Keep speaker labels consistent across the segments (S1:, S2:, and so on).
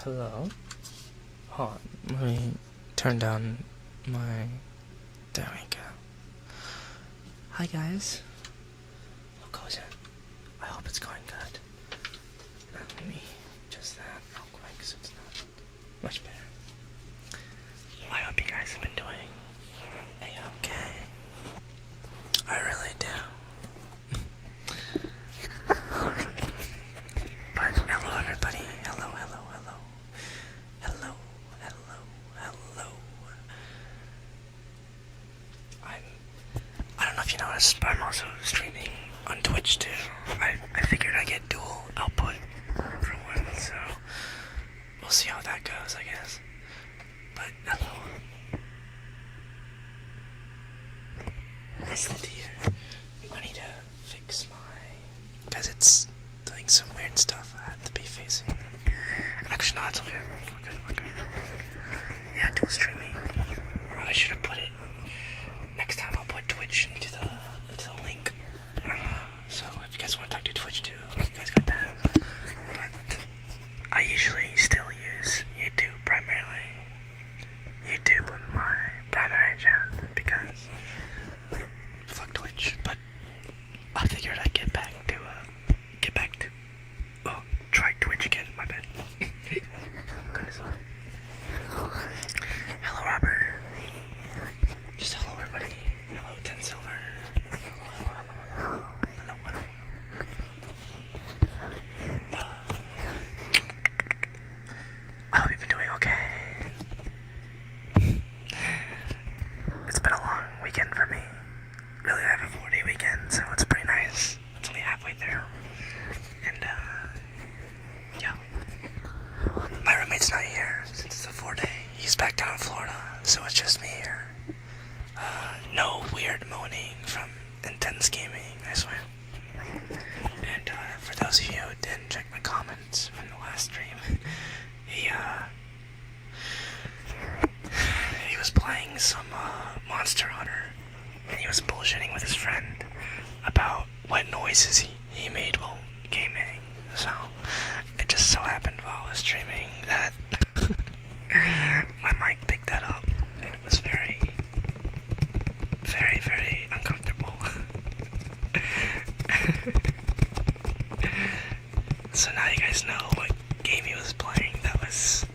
S1: Hello? Hold on, let me turn down my... There we go. Hi guys. How goes it? I hope it's going good. Let me adjust that real quick so it's not much better. I hope you guys have been doing A-okay. I really do. But hello everybody. Hello. I don't know if you noticed, but I'm also streaming on Twitch too. I figured I'd get dual output for once, so we'll see how that goes, I guess. But hello. Nice to hear. I need to fix because it's doing some weird stuff. I have to be facing. Actually, no, it's okay. We're good. Yeah, dual streaming. I should have put it. Next time I'll put Twitch into the link. So if you guys want to talk to Twitch too, you guys got that. But I usually still use YouTube primarily. YouTube is my primary channel because fuck Twitch. But I figured I'd get back to try Twitch again. My bad. Goodness. Hello, Robert. Just hello, everybody. Hello, 10 Silver. Hello. I hope you've been doing okay. It's been a long weekend for me. Really, I have a 4-day weekend, so it's pretty nice. It's only halfway through. And, yeah. My roommate's not here since it's a 4-day. He's back down in Florida, so it's just me here. No weird moaning from intense gaming, I swear. And for those of you who didn't check my comments from the last stream, he was playing some Monster Hunter, and he was bullshitting with his friend about what noises he made while gaming. So it just so happened while I was streaming that my mic picked that up, and it was very uncomfortable. So now you guys know what game he was playing that was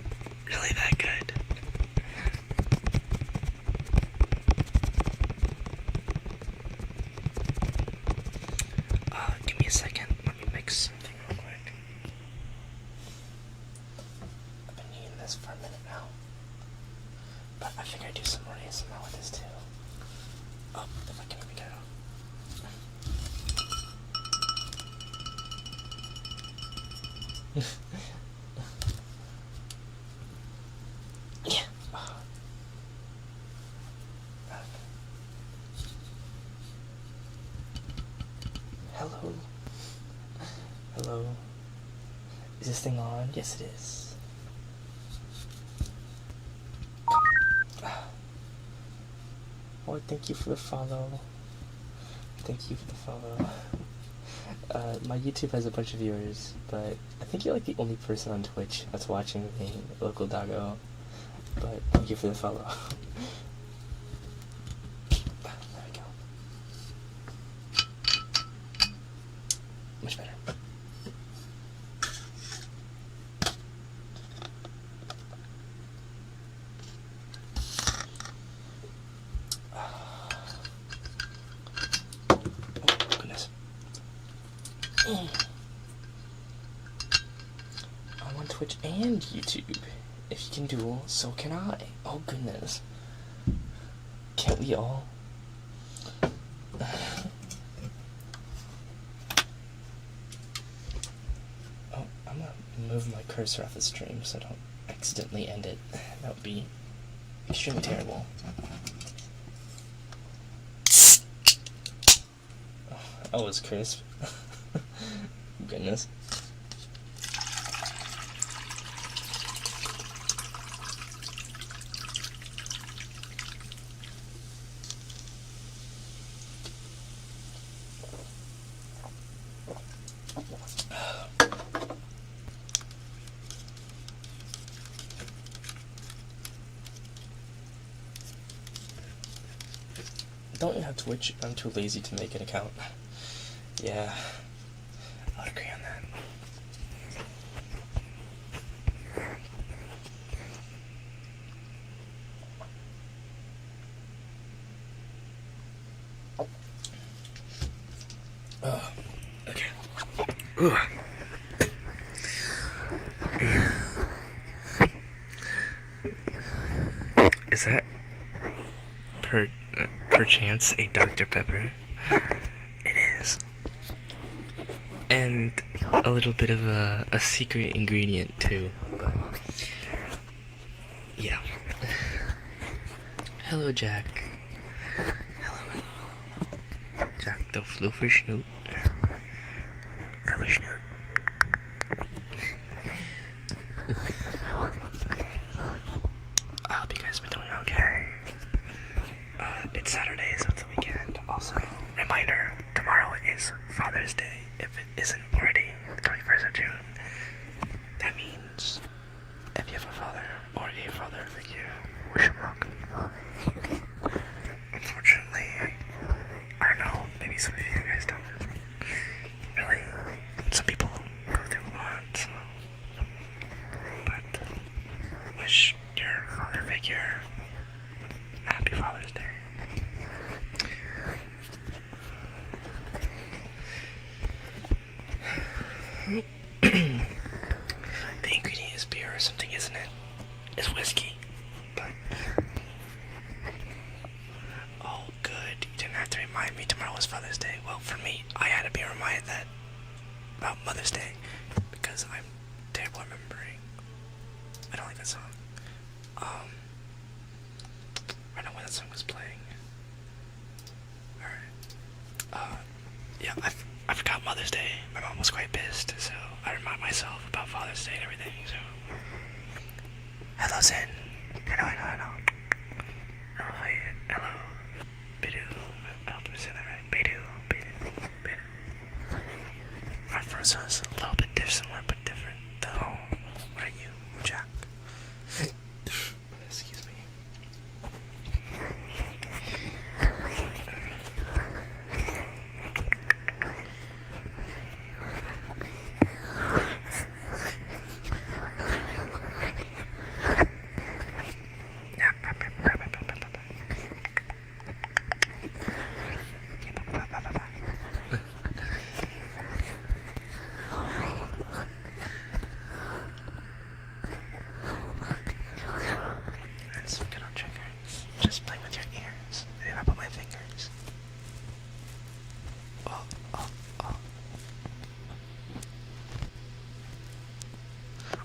S1: really that good. Give me a second. Let me mix something real quick. I've been needing this for a minute now. But I think I do some more ASMR with this too. Oh, if I can even get it off. Yeah. Hello. Hello. Is this thing on? Yes, it is. Oh, thank you for the follow. Thank you for the follow. My YouTube has a bunch of viewers, but I think you're like the only person on Twitch that's watching me, local doggo. But thank you for the follow. There we go. Much better. I'm on Twitch and YouTube. If you can duel, so can I. Oh goodness. Can't we all? Oh, I'm gonna move my cursor off the stream so I don't accidentally end it. That would be extremely terrible. Oh, that was crisp. Goodness. don't you have Twitch? I'm too lazy to make an account. Yeah, I would agree on that. Okay. Ooh. Is that perchance a Dr. Pepper? It is. And a little bit of a secret ingredient too, but yeah. Hello, Jack. Hello. Jack the Floofer Snoot. Snoot. I hope you guys have been doing okay. It's Saturday, so it's the weekend. Also, reminder, tomorrow is Father's Day. If it isn't already, the 21st of June. That means, if you have a father or a father figure, wish him luck. Unfortunately, I don't know, maybe some of you guys don't. Really, some people go through a lot, so. But, wish your father figure happy Father's Day. The ingredient is beer or something, isn't it? It's whiskey. But oh, good. You didn't have to remind me tomorrow was Father's Day. Well, for me, I had to be reminded that about Mother's Day because I'm terrible at remembering. I don't like that song. I don't know when that song was playing. Alright. Yeah, I forgot Mother's Day. My mom was quite pissed, so I remind myself about Father's Day and everything, so. Hello, Zen. Hello. Hello. Bidu. I hope I'm saying that right. Bidu. My first one is a little bit similar, but different, though. What are you, Jack? Excuse me. Just play with your ears. Maybe I put my fingers. Oh.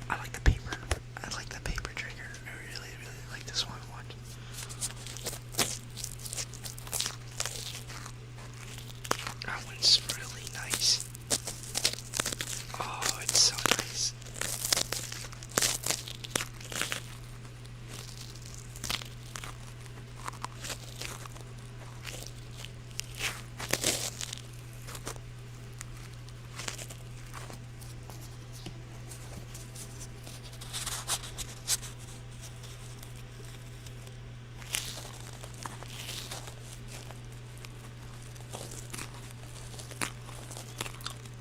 S1: I like the paper. I like the paper trigger. I really like this one. Watch. That one's really nice. Oh, it's so nice.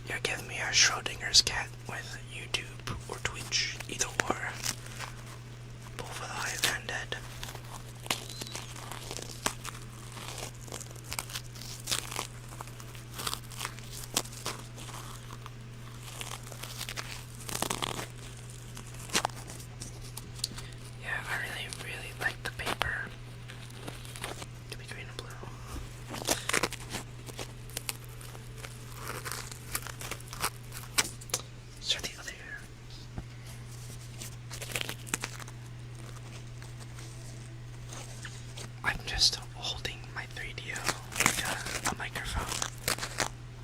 S1: You're giving me a Schrodinger's cat with YouTube or Twitch, either or. Both alive and dead. Yeah, I really like the paper. Could be green and blue. So the other ear. I'm just holding my 3DO like a microphone.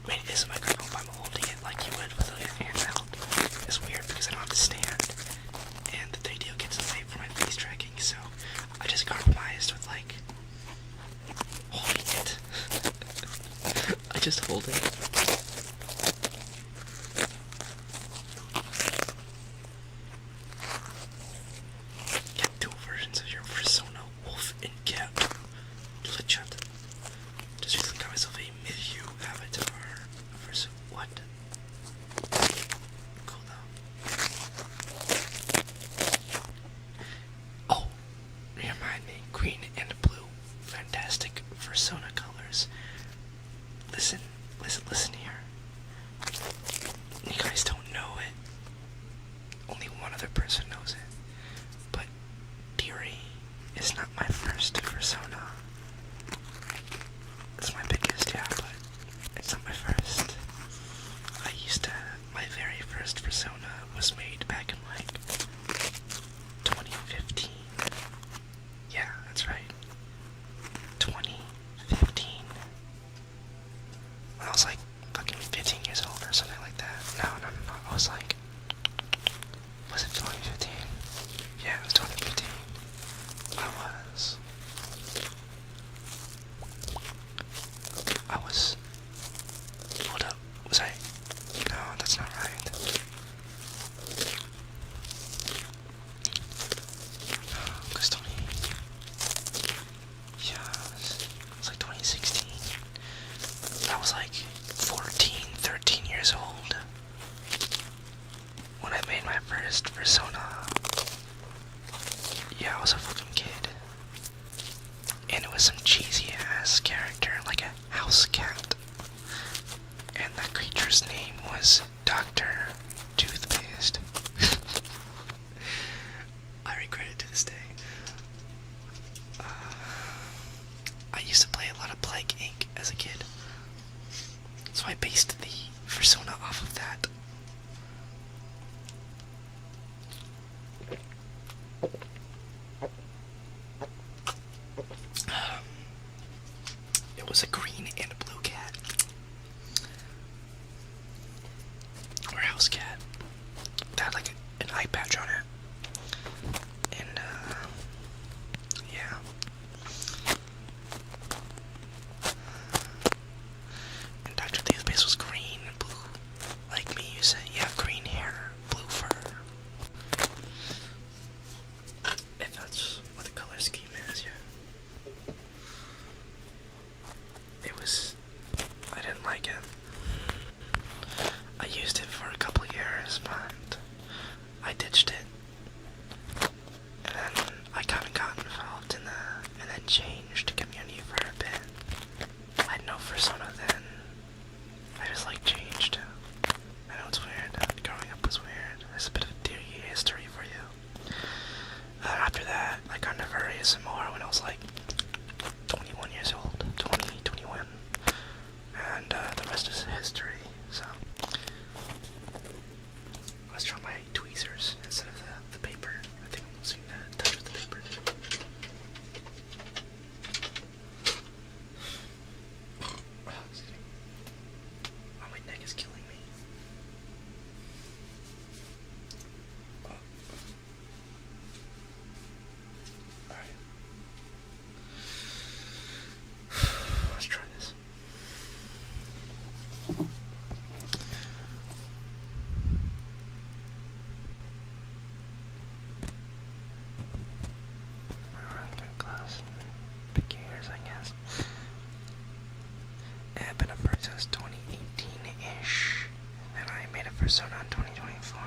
S1: I mean, it is a microphone, but I'm holding it like you would with a handheld. It's weird because I don't have to stand, and the 3DO gets away from my face tracking, so I just compromised with like holding it. I just hold it. Get dual versions of your persona, wolf and cat. Legit. listen, listen here. You guys don't know it. Only one other person knows it. But Deary is not my first persona. It's my biggest, yeah, but it's not my first. My very first persona was made back in like 2015. Yeah, that's right. 2015. When I was like fucking 15 years old or something like that. No. I was like, was it 2015? Yeah, it was 2015. Hold up. Was I? No, that's not right. Because it's like 2016. I was like 14, 13 years old when I made my first persona. Yeah, I was a fucking kid. And it was some cheesy ass character, like a house cat. And that creature's name was Dr. Toothpaste. I regret it to this day. I used to play a lot of Plague Inc. as a kid. So I based the persona off of that. It was a green and a blue cat. Or house cat. That had like an eye patch on it. And yeah. And Dr. Toothpaste was green and blue. Like me, you say you have green hair, blue fur. If that's what the color scheme is, yeah. I didn't like it. I used it for a couple years, but I ditched it. And then I kinda got involved in and then changed community for a bit. I had no persona then. I just like changed. I know it's weird. Growing up was weird. There's a bit of a history for you. After that, I got into Furry some more when I was like 21 years old. 20, 21. And the rest is history, so. Let's try my tweezers instead of the paper. I think I'm losing the touch with the paper. Oh, my neck is killing me. Oh. Alright. Let's try this. Beginners, I guess. I've been a person since 2018-ish, and I made a persona in 2024.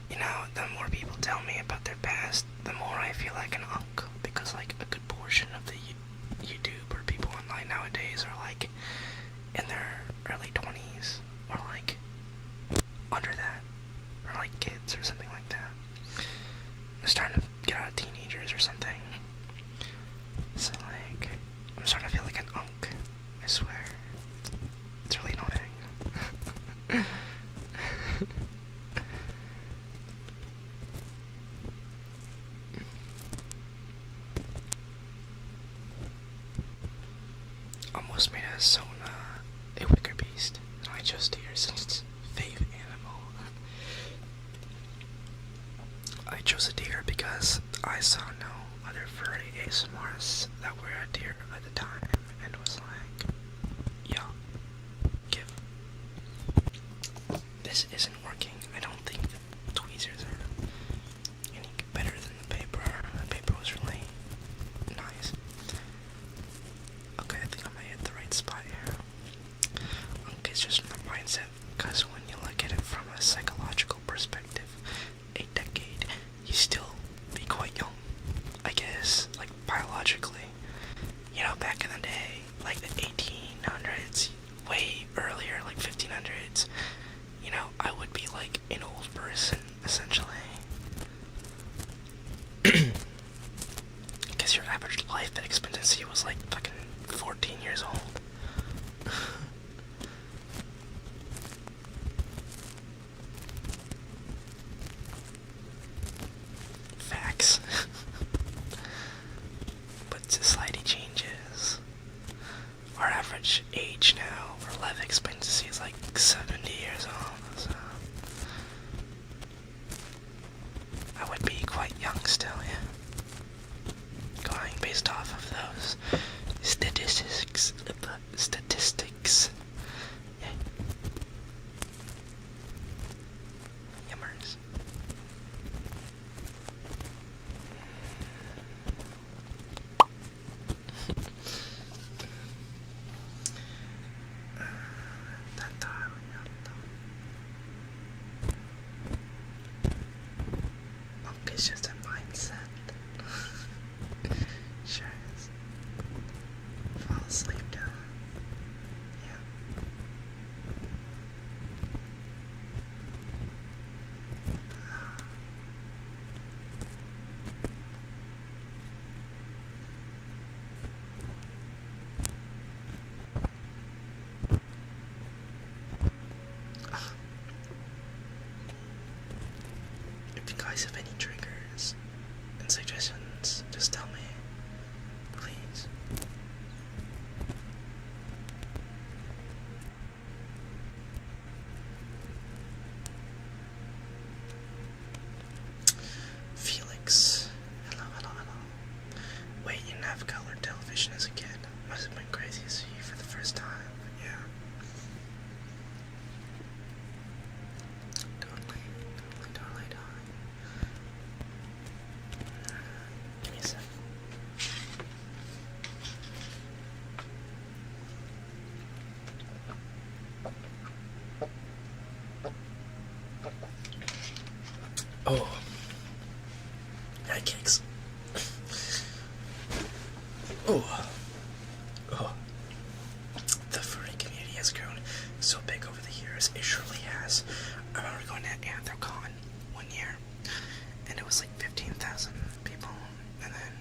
S1: You know, the more people tell me about their past, the more I feel like an unk, because like a good portion of the YouTube or people online nowadays are like in their early 20s, or like under that, or like kids or something like that. They're starting to get out of teenagers or something. So like, I'm starting to feel like an unk, I swear. It's really annoying. Almost made a Sona a wicker beast, and I chose deer since it's fave animal. I chose a deer because I saw no other furry ASMRs that were a deer at the time, and was like, yo, give. This isn't working. I don't think the tweezers are any better than the paper. The paper was really nice. Okay, I think I might hit the right spot here. Okay, it's just my mindset, because when you look at it from a psychological perspective, a decade, you still be quite young, I guess, like biologically. You know, back in the day, like the 1800s, average age now for life expectancy is like 70 years old, so I would be quite young still, yeah. Going based off of those statistics. Yeah. Yummers. It's just a mindset. Sure is. Fall asleep now. Yeah. If you guys have any triggers and suggestions, just tell me, please. Felix. Hello, hello, hello. Wait, you didn't have colored television as a kid. Must have been crazy to see you for the first time. Yeah. Totally. Give me a sec. Oh. Yikes. Oh. The furry community has grown so big over the years. It surely has. I remember going to Anthrocon one year, and it was like 15,000 people, and then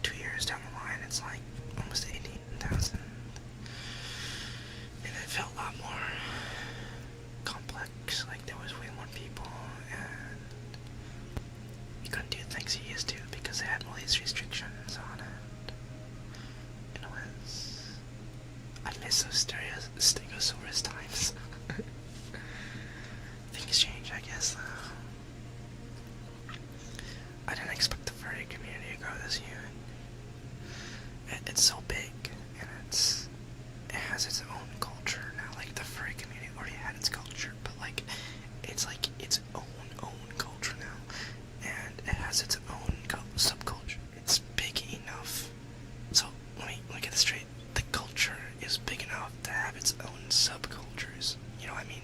S1: 2 years down the line, it's like almost 18,000. And it felt a lot more complex. Like there was way more people, and you couldn't do things you used to because they had all these restrictions on it. And it was, I miss those Stegosaurus times. Things change, I guess, though. I didn't expect the furry community to grow this huge. It's so big, and it has its own culture now. Like the furry community already had its culture, but like it's own culture now, and it has its own subculture. It's big enough. So let me get this straight. The culture is big enough to have its own subcultures. You know what I mean?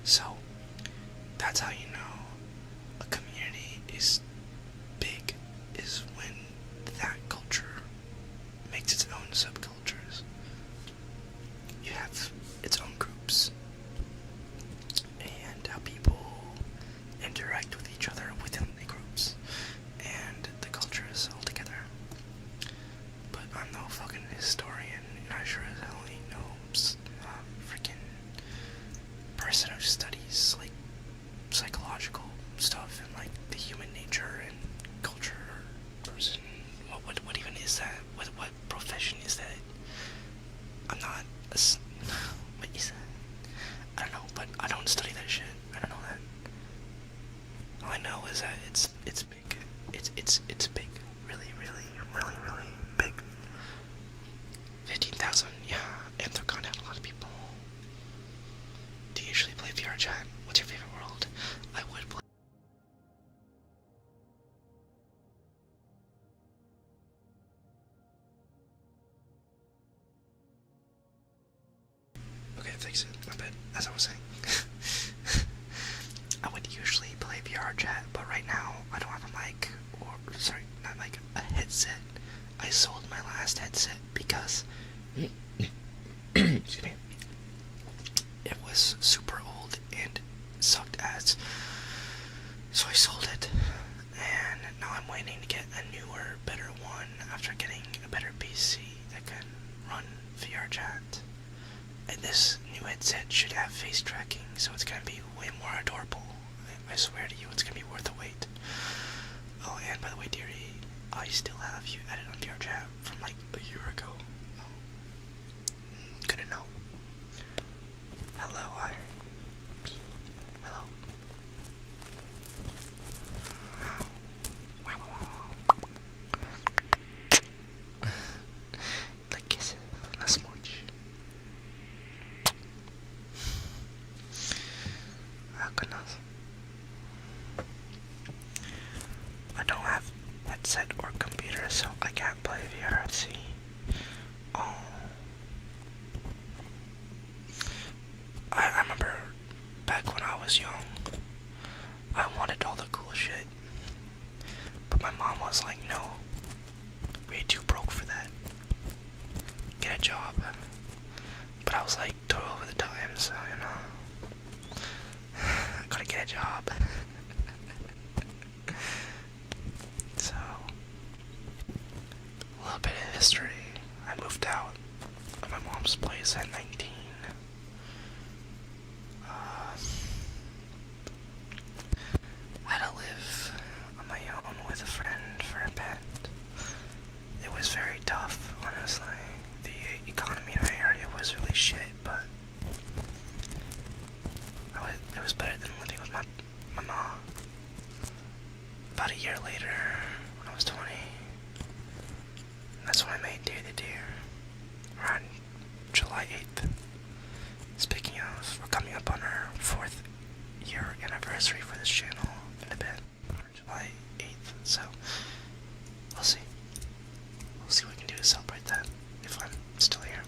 S1: So that's how you know a community is big, is when that culture makes its own subcultures. You have its own groups, and how people interact with each other within the groups, and the cultures all together. But I'm no fucking historian, and I sure as hell ain't no freaking person who studies like psychological stuff and like the human nature and culture person. What even is that? What profession is that? I'm not what is that? I don't know, but I don't study that shit. I don't know that. All I know is that it's big. It's big. Really big. 15,000, yeah. Anthrocon had a lot of people. Do you usually play VR chat? What's your favorite world? I would play. Okay, fix it. My bad. As I was saying. I would usually play VR chat, but right now I don't have a mic, or sorry, not mic, a headset. I sold my last headset because excuse me, it was super old and sucked ass. So I sold it, and now I'm waiting to get a newer, better one after getting a better PC that can run VR chat. And this new headset should have face tracking, so it's gonna be way more adorable. I swear to you, it's gonna be worth the wait. Oh, and by the way, dearie, I still have you added on VR chat from like a year ago. a job, but I was like 12 at the time, so you know, I gotta get a job. So, a little bit of history. I moved out of my mom's place at 19. I had to live on my own with a friend for a bit. It was very tough, honestly. The economy in my area was really shit, but it was better than living with my mom. About a year later, when I was 20, that's when I made Dear the Deer, around July 8th. Speaking of, we're coming up on our 4th year anniversary for this channel in a bit, July 8th, so we'll see. We'll see what we can do to celebrate that, if I'm still here.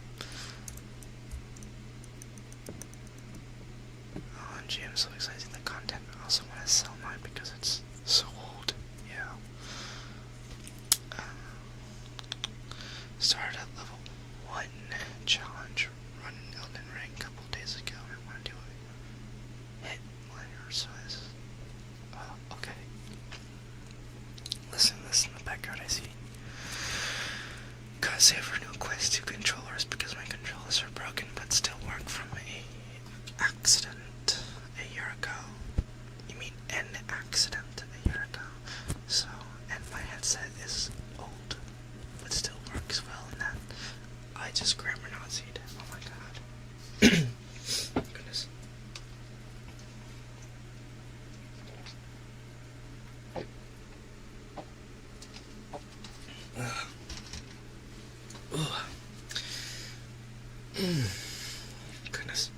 S1: OMG, I'm so excited at the content. I also want to sell mine because it's so old. Yeah. Started at level 1 challenge run Elden Ring a couple days ago. I want to do a hit later, so it's okay. Listen in the background, I see. Gotta save for new Quest 2 controllers because my controllers are broken but still work from a accident a year ago. You mean an accident a year ago. So, and my headset is old but still works well, and that I just grammar Nazi'd. Oh my god. Goodness. Goodness.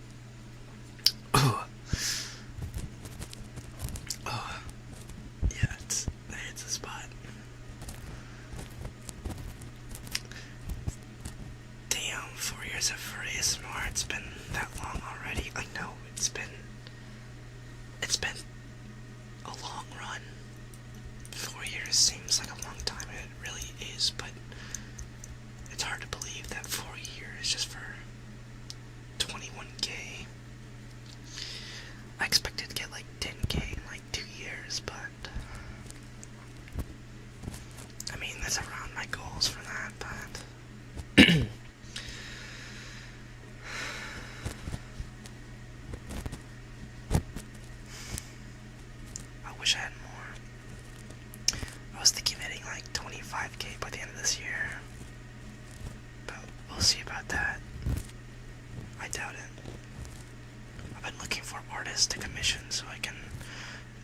S1: Yeah, it's a spot. Damn, 4 years of Furry ASMR. It's been that long already. I know it's been a long run. 4 years seems like a long time, and it really is, but it's hard to believe that 4 years just for 21k. I expected to get like 10k in like 2 years, but I mean, that's around my goals for that, but I wish I had more. I was thinking of hitting like 25k by the end of this year, but we'll see about that. I doubt it. I've been looking for artists to commission so I can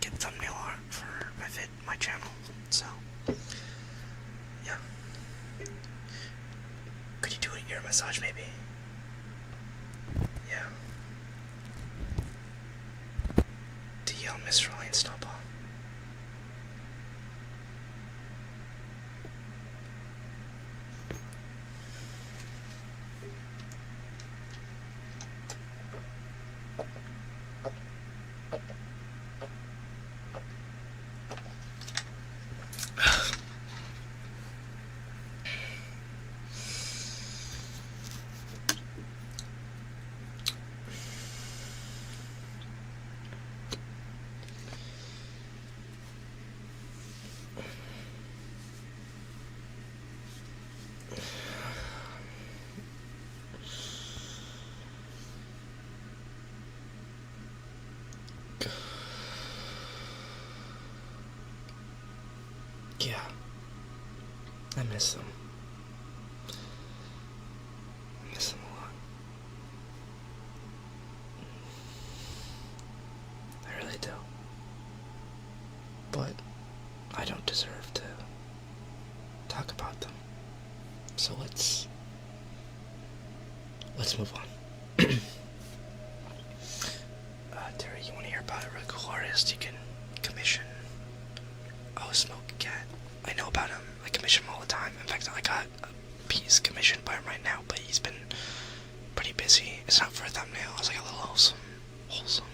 S1: get thumbnail art for my channel, so yeah. Could you do an ear massage maybe? Yeah. DL Miss Ryan Snowball. Yeah, I miss them. I miss them a lot. I really do. But I don't deserve to talk about them. So let's move on. Terry, you want to hear about a really cool artist you can commission? Oh, Smoke Cat. I know about him. I commission him all the time. In fact, I got a piece commissioned by him right now, but he's been pretty busy. It's not for a thumbnail. It's like a little wholesome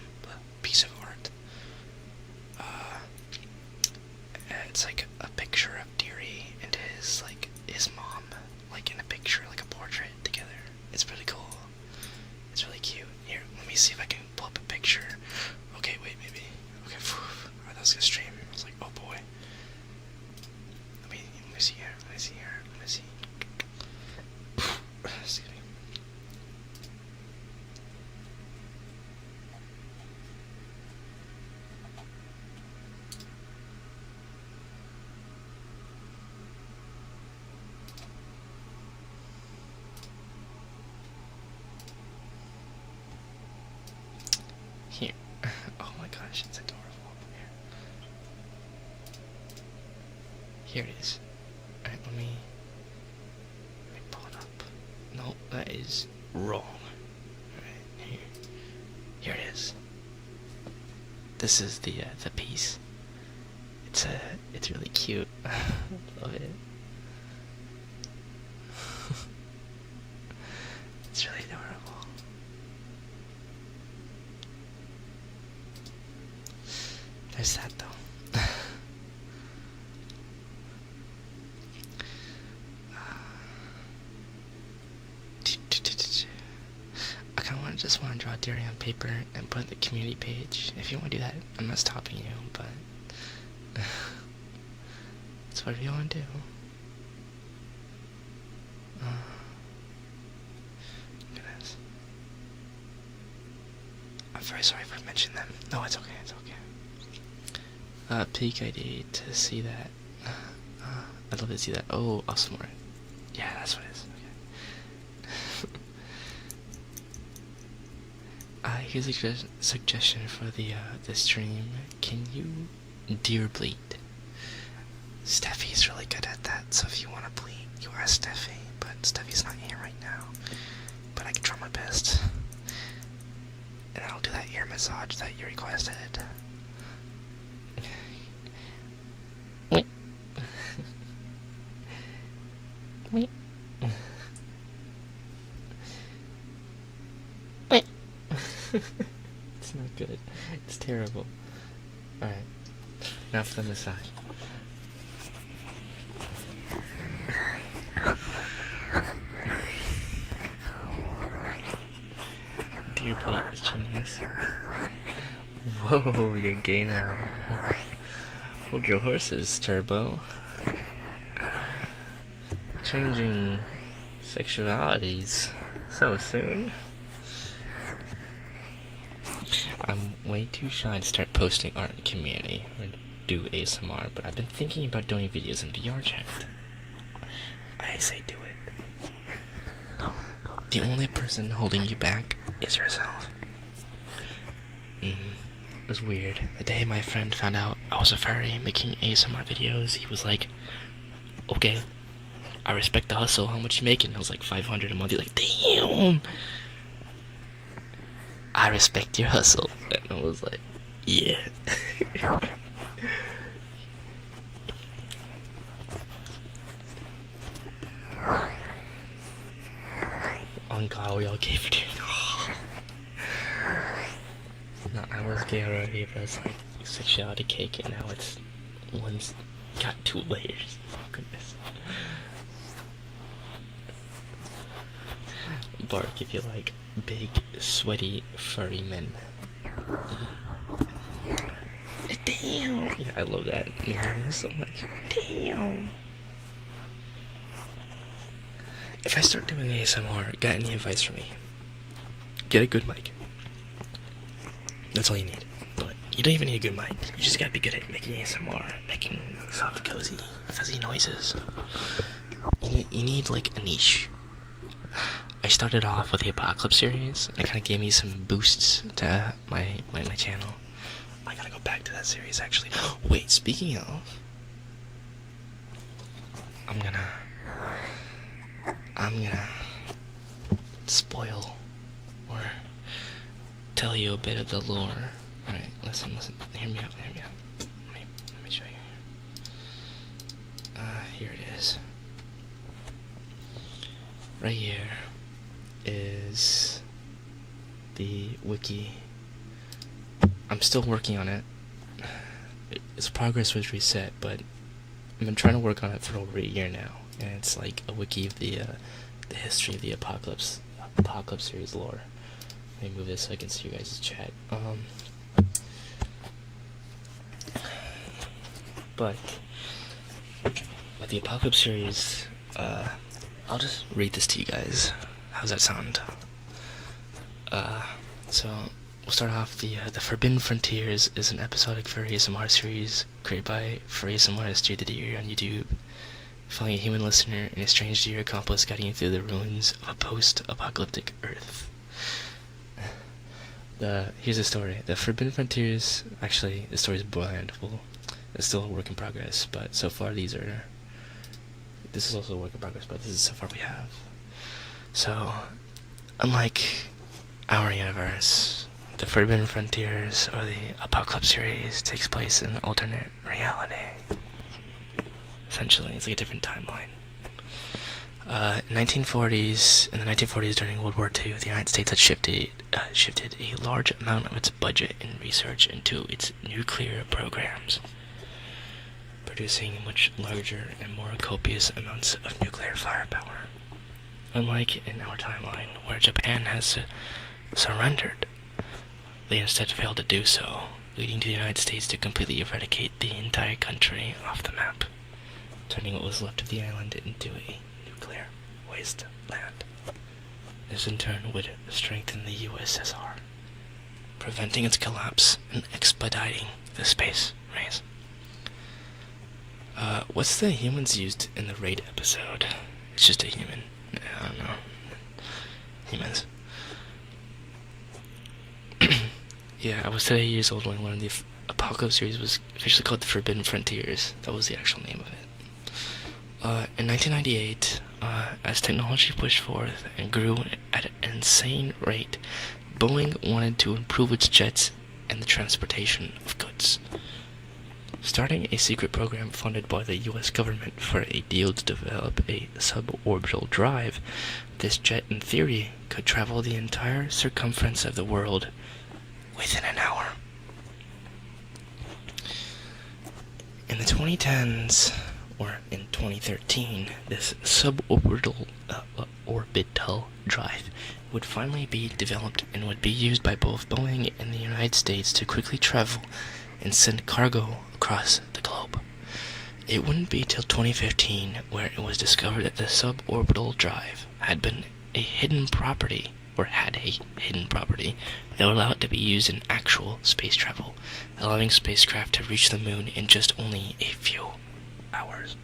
S1: piece of art. It's like a picture of Deary and his mom, like in a picture, like a portrait together. Excuse me. Here. Oh my gosh, it's adorable. Here it is. Alright, let me pull it up. No, that is wrong. Alright, here it is. This is the piece. It's really cute. Love it. It's really adorable. There's that though. Just want to draw Derry on paper and put it in the community page. If you want to do that, I'm not stopping you, but it's whatever you want to do. Goodness. I'm very sorry if I mentioned them. No, it's okay, it's okay. Peak ID to see that. I'd love to see that. Oh, awesome. Yeah, that's what it is. Here's a suggestion for the stream. Can you deer bleed? Steffi's really good at that, so if you want to bleed, you ask Steffi, but Steffi's not here right now. But I can try my best. And I'll do that ear massage that you requested. Wait. Wait. Wait. It's not good. It's terrible. Alright. Now for the massage. Dear plate is genius. Whoa, you're gay now. Hold your horses, Turbo. Changing sexualities so soon. I'm way too shy to start posting art in the community or do ASMR, but I've been thinking about doing videos in VR chat. I say do it. The only person holding you back is yourself. It was weird. The day my friend found out I was a furry making ASMR videos, he was like, okay, I respect the hustle, how much you making? I was like, 500 a month. He's like, damn! I respect your hustle. And I was like, yeah. On God, we all gay for dinner. No, I was gay already, but it's like sexuality cake, and now it's one's got 2 layers. Oh goodness. Bark if you like big, sweaty, furry men. Damn! Yeah, I love that so much. Damn! If I start doing ASMR, got any advice for me? Get a good mic. That's all you need. But you don't even need a good mic. You just gotta be good at making ASMR, making soft, cozy, fuzzy noises. You need like a niche. I started off with the Apocalypse series, and it kind of gave me some boosts to my channel. I gotta go back to that series, actually. Wait, speaking of, I'm gonna spoil or tell you a bit of the lore. Alright, listen, hear me out. Let me show you. Here it is. Right here is the wiki. I'm still working on it. Its progress was reset, but I've been trying to work on it for over a year now, and it's like a wiki of the history of the Apocalypse series lore. Let me move this so I can see you guys' chat. But the Apocalypse series, I'll just read this to you guys. How's that sound? So we'll start off. The Forbidden Frontiers is an episodic Furry ASMR series created by Furry ASMR J the Deer on YouTube, following a human listener and a strange deer accomplice guiding you through the ruins of a post-apocalyptic Earth. Here's the story. The Forbidden Frontiers, actually, the story is bland. Well, it's still a work in progress, but so far this is also a work in progress, but this is so far we have. So, unlike our universe, the Forbidden Frontiers, or the Apocalypse series, takes place in an alternate reality. Essentially, it's like a different timeline. In the 1940s, during World War II, the United States had shifted a large amount of its budget and research into its nuclear programs, producing much larger and more copious amounts of nuclear firepower. Unlike in our timeline, where Japan has surrendered, they instead failed to do so, leading to the United States to completely eradicate the entire country off the map, turning what was left of the island into a nuclear wasteland. This in turn would strengthen the USSR, preventing its collapse and expediting the space race. What's the humans used in the raid episode? It's just a human. I don't know. Humans. Yeah, I was today years old when one of the Apocalypse series was officially called The Forbidden Frontiers. That was the actual name of it. In 1998, as technology pushed forth and grew at an insane rate, Boeing wanted to improve its jets and the transportation of goods, starting a secret program funded by the US government for a deal to develop a suborbital drive. This jet, in theory, could travel the entire circumference of the world within an hour. In the 2010s, or in 2013, this suborbital orbital drive would finally be developed and would be used by both Boeing and the United States to quickly travel and send cargo across the globe. It wouldn't be till 2015 where it was discovered that the suborbital drive had a hidden property that would allow it to be used in actual space travel, allowing spacecraft to reach the moon in just only a few hours.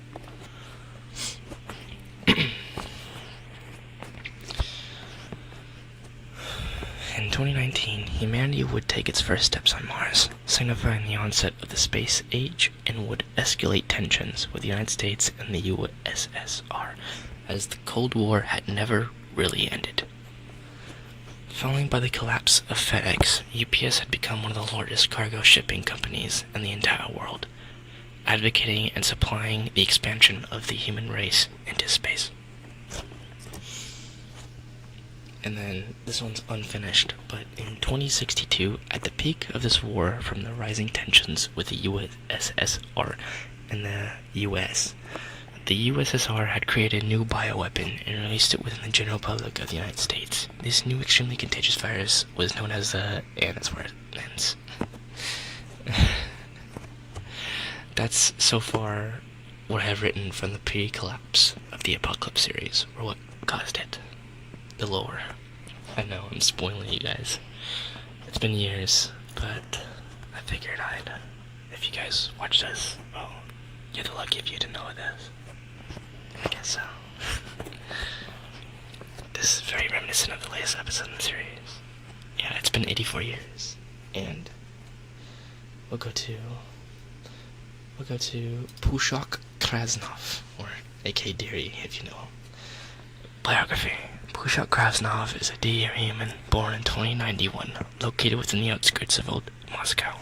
S1: In 2019, humanity would take its first steps on Mars, signifying the onset of the space age, and would escalate tensions with the United States and the USSR, as the Cold War had never really ended. Following by the collapse of FedEx, UPS had become one of the largest cargo shipping companies in the entire world, advocating and supplying the expansion of the human race into space. And then, this one's unfinished, but in 2062, at the peak of this war from the rising tensions with the USSR and the US, the USSR had created a new bioweapon and released it within the general public of the United States. This new extremely contagious virus was known as and that's where it ends. That's so far what I have written from the pre-collapse of the Apocalypse series, or what caused it. The lore. I know, I'm spoiling you guys. It's been years, but I figured if you guys watch this, well, you're the lucky few to know this. I guess so. This is very reminiscent of the latest episode in the series. Yeah, it's been 84 years, and we'll go to Pushok Krasnov, or A.K. Deary, if you know. Biography. Pushok Krasnov is a deer human born in 2091, located within the outskirts of old Moscow.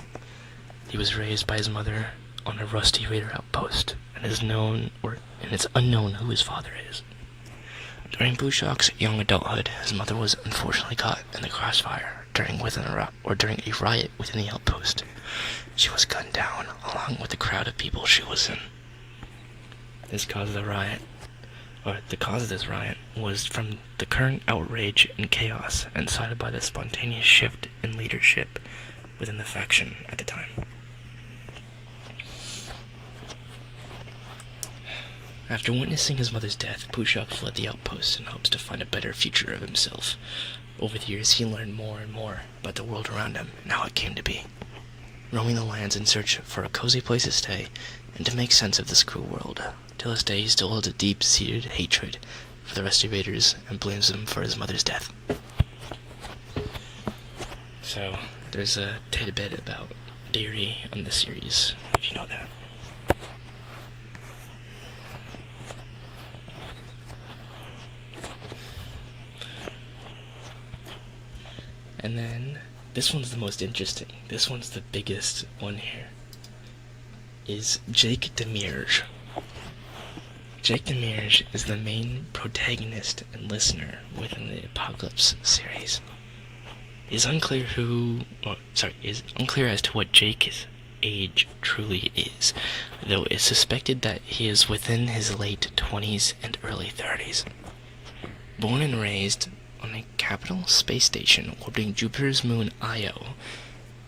S1: He was raised by his mother on a rusty raider outpost, and it's unknown who his father is. During Pushok's young adulthood, his mother was unfortunately caught in the crossfire during a riot within the outpost. She was gunned down, along with the crowd of people she was in. The cause of this riot was from the current outrage and chaos, incited by the spontaneous shift in leadership within the faction at the time. After witnessing his mother's death, Pushok fled the outpost in hopes to find a better future of himself. Over the years, he learned more and more about the world around him and how it came to be, roaming the lands in search for a cozy place to stay and to make sense of this cruel world. Till this day, he still holds a deep-seated hatred for the restorators and blames them for his mother's death. So, there's a tidbit about dairy on the series, if you know that. And then, this one's the most interesting. This one's the biggest one here. Is Jake Demirge. Jake Demirge is the main protagonist and listener within the Apocalypse series. It's unclear as to what Jake's age truly is, though it's suspected that he is within his late 20s and early 30s. Born and raised on a capital space station orbiting Jupiter's moon Io,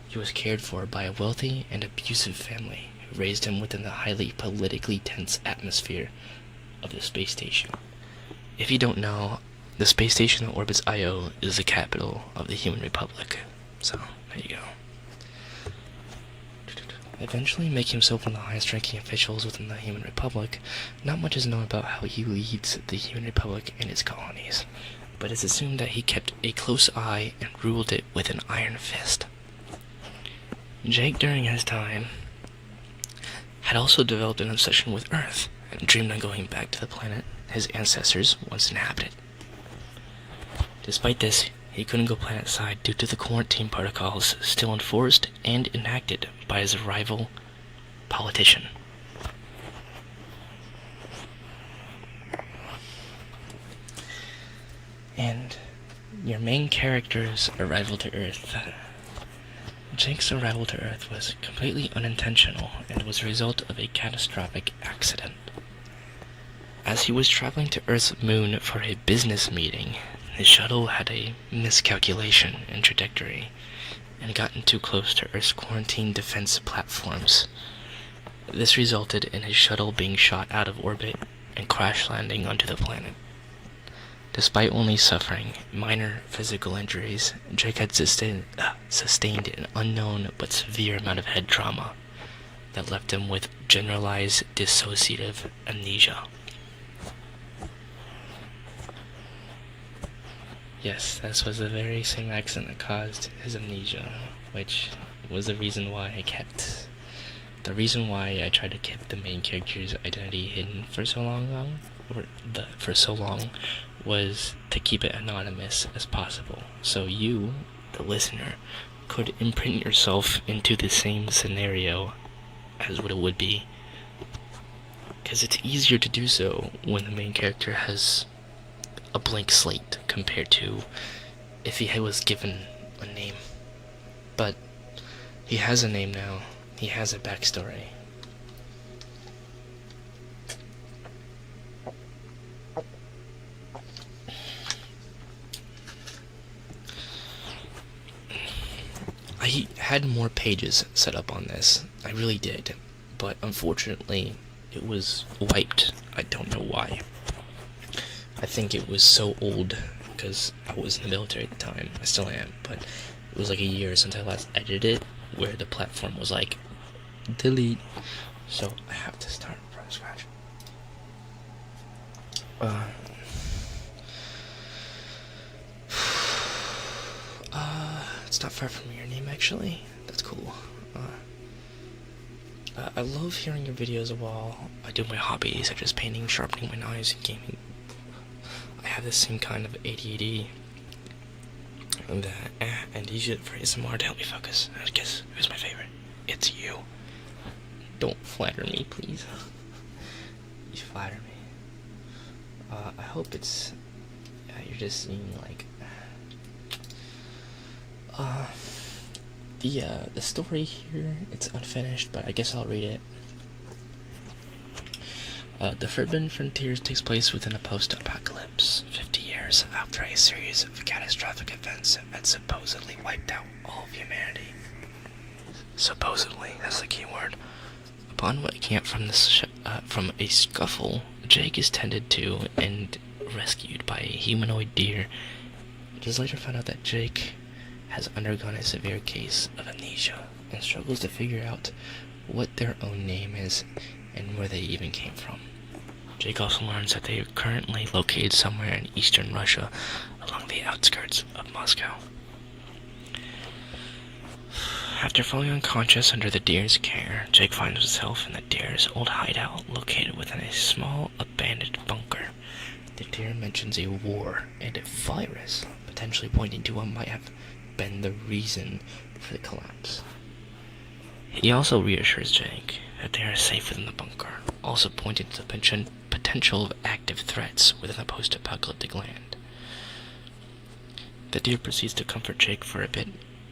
S1: he was cared for by a wealthy and abusive family who raised him within the highly politically tense atmosphere of the space station. If you don't know, the space station that orbits Io is the capital of the Human Republic. So, there you go. Eventually making himself one of the highest-ranking officials within the Human Republic, not much is known about how he leads the Human Republic and its colonies, but it's assumed that he kept a close eye and ruled it with an iron fist. Jake, during his time, had also developed an obsession with Earth, and dreamed on going back to the planet his ancestors once inhabited. Despite this, he couldn't go planet-side due to the quarantine protocols still enforced and enacted by his rival politician. And your main character's arrival to Earth. Jake's arrival to Earth was completely unintentional and was a result of a catastrophic accident. As he was traveling to Earth's moon for a business meeting, his shuttle had a miscalculation in trajectory and gotten too close to Earth's quarantine defense platforms. This resulted in his shuttle being shot out of orbit and crash landing onto the planet. Despite only suffering minor physical injuries, Jake had sustained an unknown but severe amount of head trauma that left him with generalized dissociative amnesia. Yes, this was the very same accident that caused his amnesia, which was the reason why I tried to keep the main character's identity hidden for so long, was to keep it anonymous as possible, so you, the listener, could imprint yourself into the same scenario as what it would be, because it's easier to do so when the main character has a blank slate compared to if he was given a name. But he has a name now. He has a backstory. I had more pages set up on this. I really did. But unfortunately, it was wiped. I don't know why. I think it was so old because I was in the military at the time. I still am, but it was like a year since I last edited it, where the platform was like, delete. So I have to start from scratch. It's not far from your name, actually. That's cool. I love hearing your videos while I do my hobbies, such as painting, sharpening my knives, and gaming. I have the same kind of ADD and use it for ASMR to help me focus. And guess who's my favorite? It's you. Don't flatter me, please. You flatter me. I hope it's you're just seeing like the story here. It's unfinished, but I guess I'll read it. The Forbidden Frontiers takes place within a post-apocalypse, 50 years after a series of catastrophic events had supposedly wiped out all of humanity. Supposedly, that's the key word. Upon waking up from a scuffle Jake is tended to and rescued by a humanoid deer. It is later found out that Jake has undergone a severe case of amnesia and struggles to figure out what their own name is and where they even came from. Jake also learns that they are currently located somewhere in eastern Russia along the outskirts of Moscow. After falling unconscious under the deer's care, Jake finds himself in the deer's old hideout located within a small abandoned bunker. The deer mentions a war and a virus, potentially pointing to what might have been the reason for the collapse. He also reassures Jake that they are safe within the bunker, also pointing to the potential of active threats within the post-apocalyptic land. The deer proceeds to comfort Jake for a bit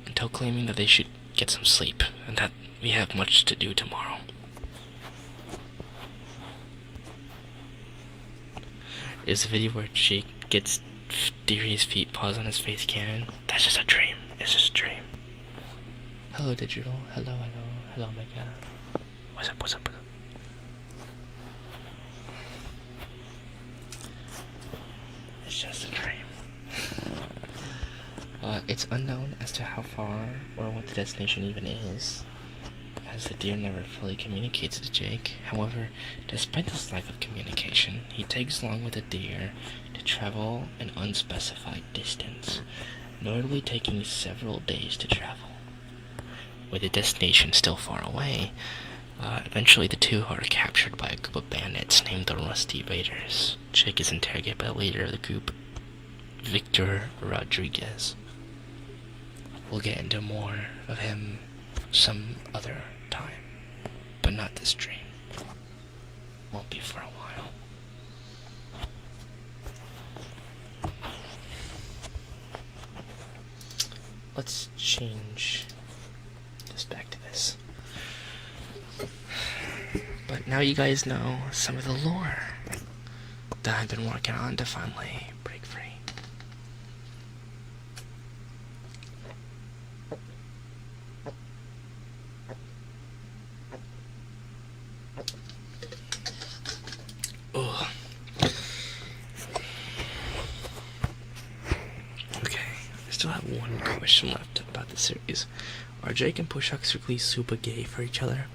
S1: until claiming that they should get some sleep and that we have much to do tomorrow. Is the video where Jake gets Deary's feet paws on his face canon? That's just a dream. It's just a dream. Hello, digital. Hello, my god. What's up? It's just a dream. It's unknown as to how far or what the destination even is, as the deer never fully communicates to Jake. However, despite this lack of communication, he tags along with the deer to travel an unspecified distance, notably taking several days to travel. With the destination still far away, eventually the two are captured by a group of bandits named the Rusty Raiders. Jake is interrogated by the leader of the group, Victor Rodriguez. We'll get into more of him some other time, but not this stream. Won't be for a while. Let's change this back to this. But now you guys know some of the lore that I've been working on to finally break free. Oh. Okay, I still have one question left about the series. Are Jake and Pushak strictly super gay for each other?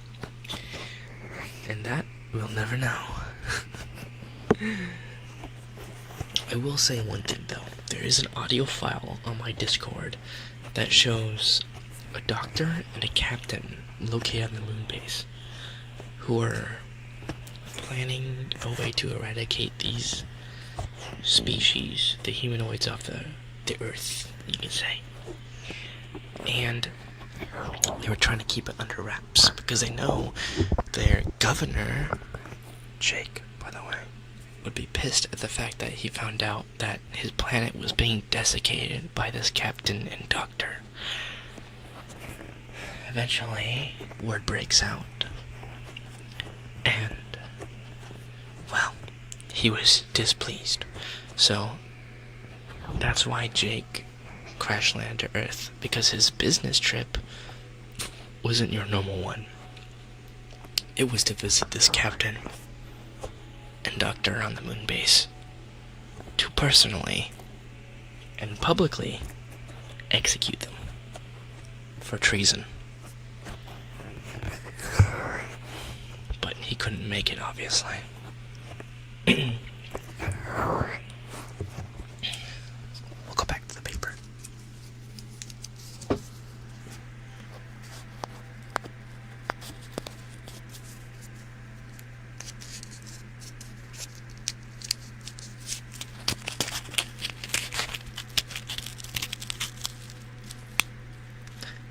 S1: And that we'll never know. I will say one thing though. There is an audio file on my Discord that shows a doctor and a captain located on the moon base who are planning a way to eradicate these species, the humanoids off the Earth, you can say. And they were trying to keep it under wraps because they know their governor, Jake, by the way, would be pissed at the fact that he found out that his planet was being desiccated by this captain and doctor. Eventually, word breaks out, and, well, he was displeased. So, that's why Jake crash landed to Earth, because his business trip wasn't your normal one. It was to visit this captain and doctor on the moon base to personally and publicly execute them for treason. But he couldn't make it, obviously. We'll go back to the paper.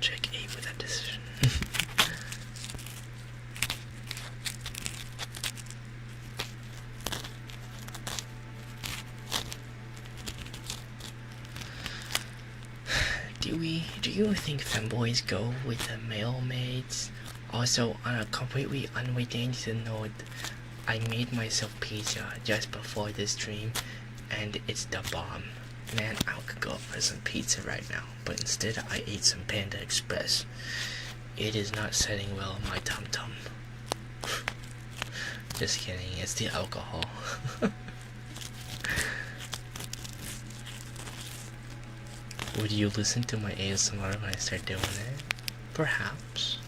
S1: Check 8 with that decision. Do you think femboys go with the male maids? Also, on a completely unrelated note, I made myself pizza just before this stream, and it's the bomb. Man, I could go for some pizza right now, but instead I ate some Panda Express. It is not setting well on my tum-tum. Just kidding, it's the alcohol. Would you listen to my ASMR when I start doing it? Perhaps.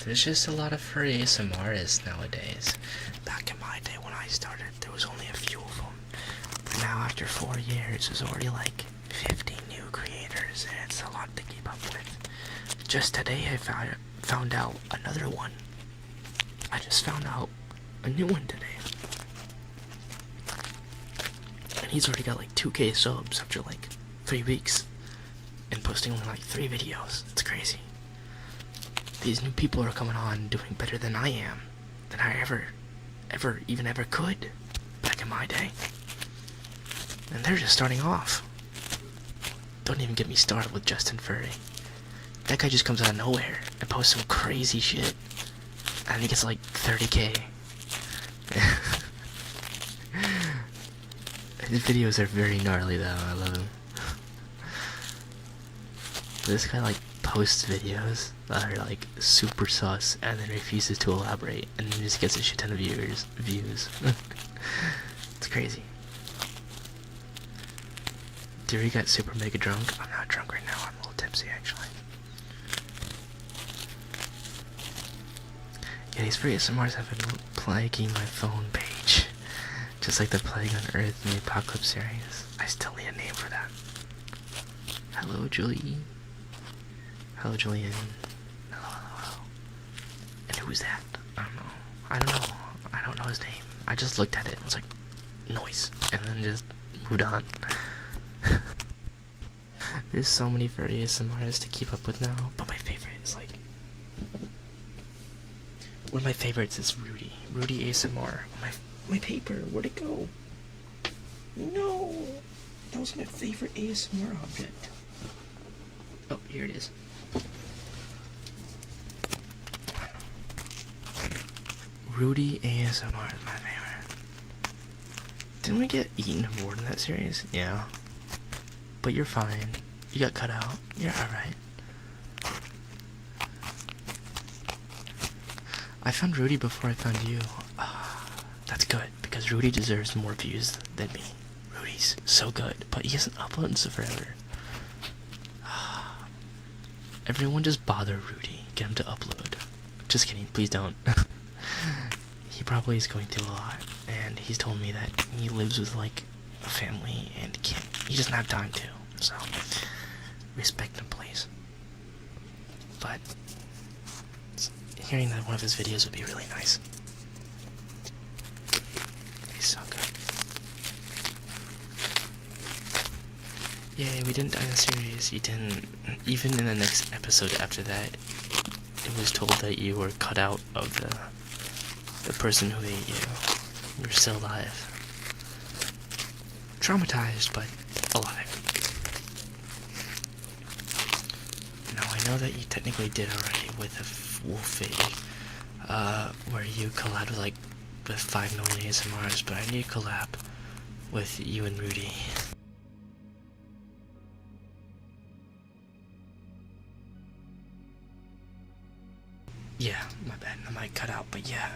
S1: There's just a lot of furry ASMRists nowadays. Back in my day when I started, there was only a few of them. But now after 4 years, there's already like 50 new creators, and it's a lot to keep up with. Just today I found out another one. I just found out a new one today. And he's already got like 2K subs after like 3 weeks. And posting only like 3 videos. It's crazy. These new people are coming on doing better than I am. Than I ever could. Back in my day. And they're just starting off. Don't even get me started with Justin Furry. That guy just comes out of nowhere and posts some crazy shit. And he gets like 30K. His videos are very gnarly though, I love him. This guy like posts videos that are like super sus and then refuses to elaborate and then just gets a shit ton of views. It's crazy. Deary got super mega drunk. I'm not drunk right now, I'm a little tipsy actually. Yeah, these free ASMRs have been plaguing my phone page. Just like the Plague on Earth in the Apocalypse series. I still need a name for that. Hello, Julie. Hello, Julian. Hello. And who's that? I don't know his name. I just looked at it and was like, noise. And then just moved on. There's so many furry ASMRs to keep up with now. But my favorite is like... one of my favorites is Rudy. Rudy ASMR. My paper. Where'd it go? No! That was my favorite ASMR object. Oh, here it is. Rudy ASMR is my favorite. Didn't we get eaten or bored in that series? Yeah. But you're fine. You got cut out. You're alright. I found Rudy before I found you. That's good, because Rudy deserves more views than me. Rudy's so good, but he hasn't uploaded so forever. Everyone just bother Rudy. Get him to upload. Just kidding, please don't. He probably is going through a lot, and he's told me that he lives with like a family and he doesn't have time to. So respect him, please. But hearing that one of his videos would be really nice. He's so good. Yay, we didn't die in the series. You didn't. Even in the next episode after that, it was told that you were cut out of the person who ate you. You're still alive. Traumatized, but alive. Now, I know that you technically did already with a Wolfie, where you collabed with, like, with 5 million ASMRs, but I need to collab with you and Rudy. Yeah, my bad, I might cut out, but yeah.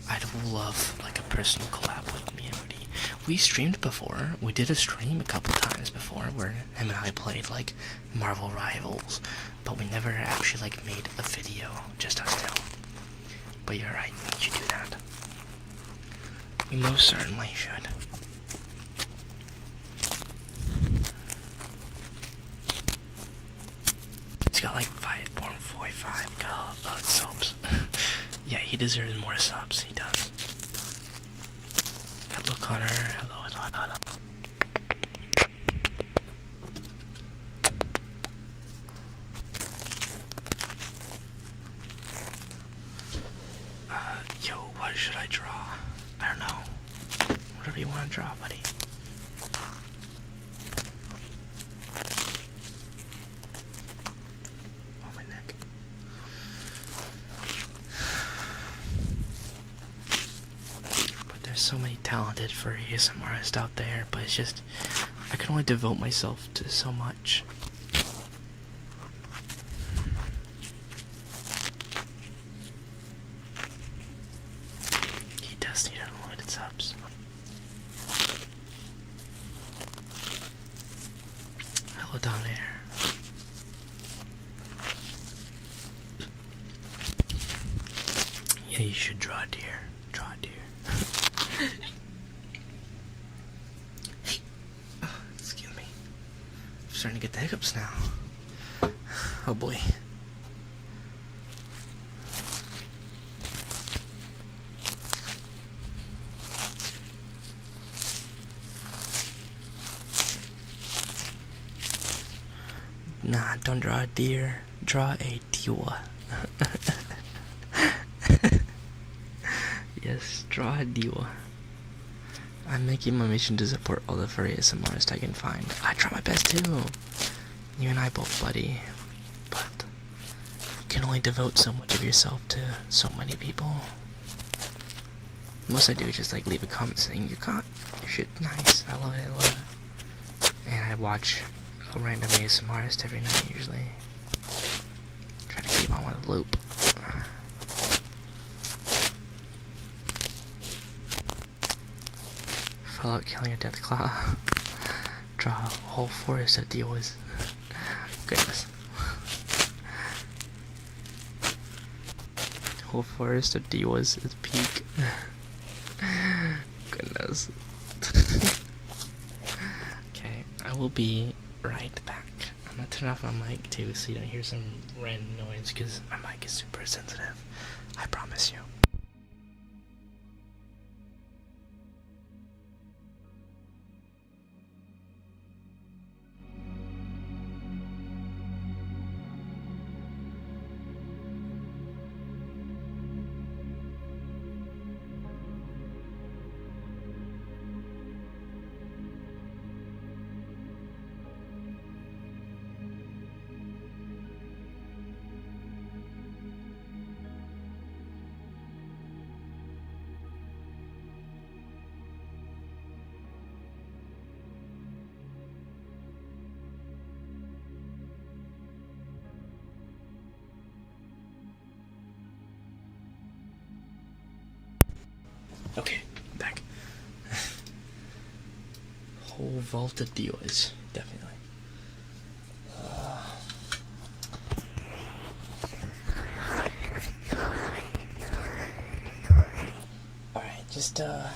S1: I'd love, like, a personal collab with me and Rudy. We streamed before. We did a stream a couple times before where him and I played, like, Marvel Rivals, but we never actually, like, made a video, just us two. But you're right, we should do that. We most certainly should. He's got, like, 5.45 subs. Yeah, he deserves more subs, he does. Hello, Connor. Hello. Yo, what should I draw? I don't know. Whatever you want to draw, buddy. Oh, my neck. But there's so many talented furry ASMRists out there, but it's just, I can only devote myself to so much. Hold down here. Yeah, you should draw a deer. Draw a deer. Oh, excuse me. I'm starting to get the hiccups now. Oh boy. Nah, don't draw a deer. Draw a diwa. Yes, draw a diwa. I'm making my mission to support all the furry ASMRists I can find. I try my best too. You and I both, buddy. But you can only devote so much of yourself to so many people. Most I do is just like leave a comment saying your shit's nice. I love it, I love it. And I watch a random ASMRist every night usually. Try to keep on with the loop. Fallout killing a death claw. Draw a whole forest of deals. Goodness. Whole forest of deals is peak. Goodness. Okay, I will be right back. I'm gonna turn off my mic too so you don't hear some random noise because my mic is super sensitive. I promise you. Okay, back. Whole vault of deals, definitely. Alright, just oh.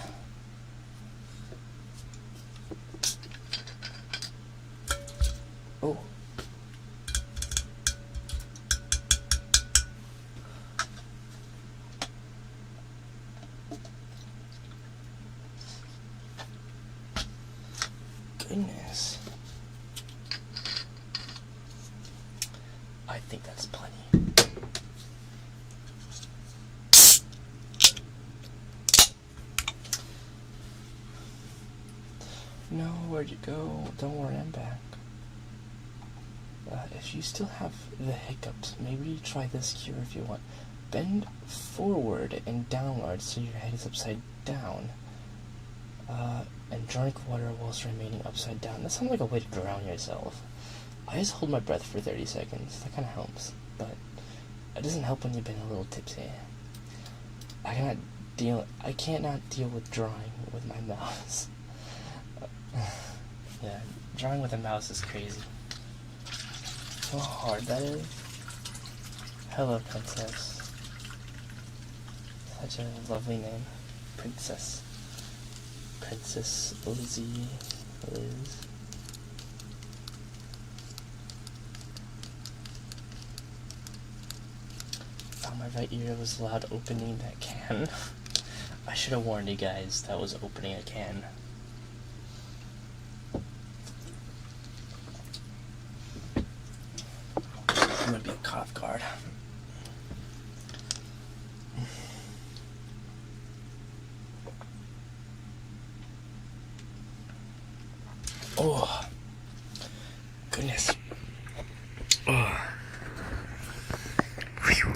S1: Goodness. I think that's plenty. No, where'd you go? Don't worry, I'm back. If you still have the hiccups, maybe try this cure if you want. Bend forward and downward so your head is upside down. And drink water whilst remaining upside down. That sounds like a way to drown yourself. I just hold my breath for 30 seconds. That kind of helps. But it doesn't help when you've been a little tipsy. I can't not deal with drawing with my mouse. Yeah, drawing with a mouse is crazy. How hard that is. Hello, Princess. Such a lovely name. Princess. Princess Lizzie. Liz. Found my right ear was loud opening that can. I should have warned you guys that was opening a can. I'm gonna be caught off guard. Oh, goodness. Oh. Whew.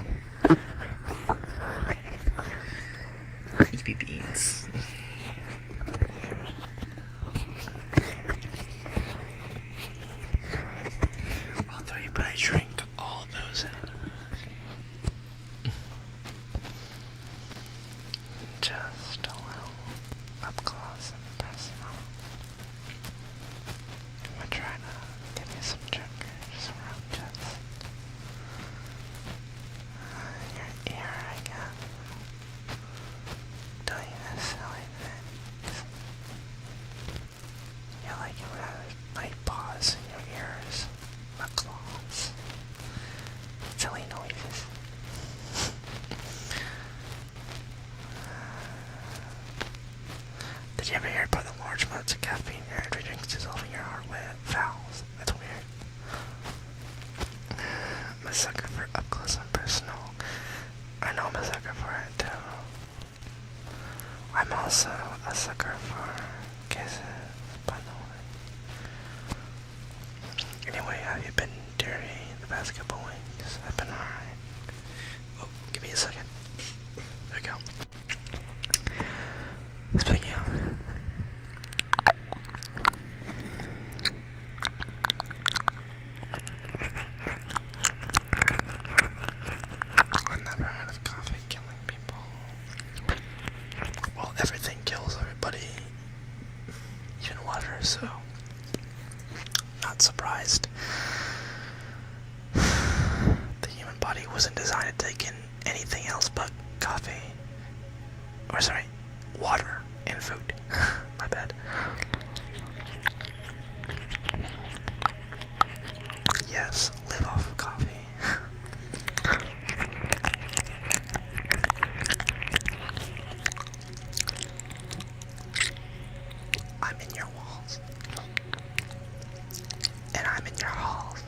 S1: Creepy beans. I'll tell you, but I drink all of those. Just a little up close and personal. I'm gonna try to give you some That's a good boy. I've been alright. Oh, give me a second. There we go. Speaking of, I've never heard of coffee killing people. Well, everything kills everybody, even water, so not surprised. The human body wasn't designed to take in anything else but coffee. Or sorry, water and food. My bad. Yes, live off of coffee. I'm in your walls. And I'm in your halls.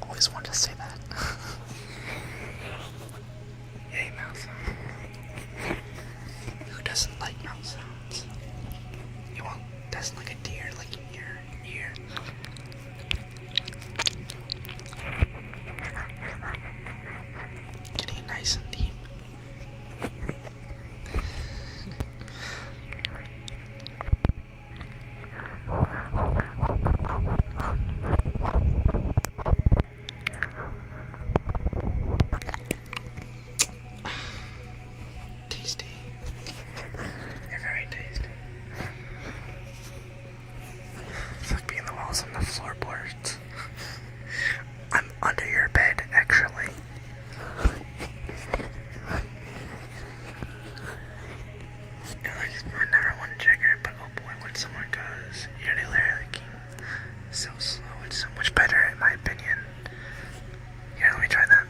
S1: Always wanted to say that. Yay, mouth sounds. Who doesn't like mouth sounds? You won't doesn't like a deer licking your ear. Getting nice and deep. Tasty. You're very tasty. It's like being the walls on the floorboards. I'm under your bed, actually. I never want to trigger it, but oh boy, when someone goes, you're looking so slow, it's so much better in my opinion. Here, let me try that.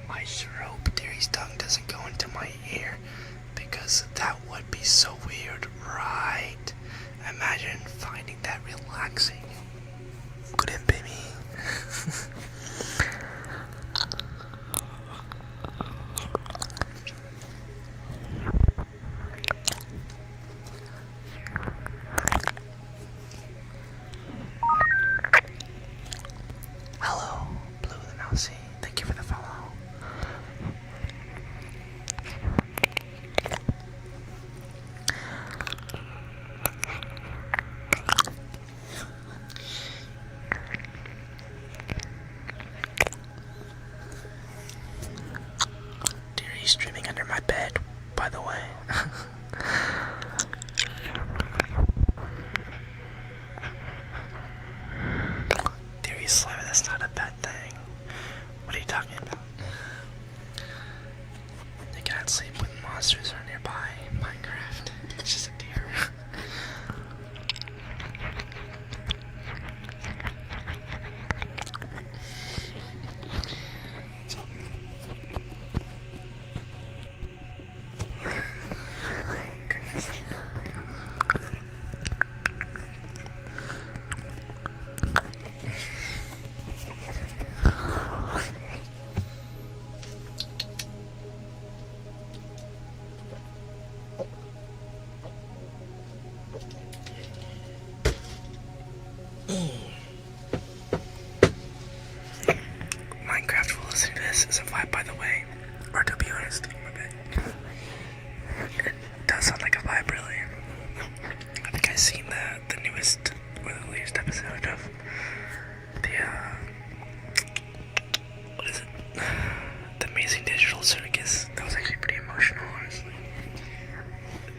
S1: I sure hope Deary's tongue doesn't go into my ear, because that would be so weird, right? Imagine finding that relaxing. Good in, baby. Hello, Blue the Mousy. Thank you for the follow. Deary's streaming under my bed, by the way. Deary's slimy, that's not a bad thing. What are you talking about? You cannot sleep when monsters are nearby in Minecraft. It's just a deer. Minecraft will listen to this as a vibe, by the way. Or to be honest, my bad. It does sound like a vibe, really. I think I've seen the newest, or the latest episode of the, what is it? The Amazing Digital Circus. That was actually pretty emotional, honestly.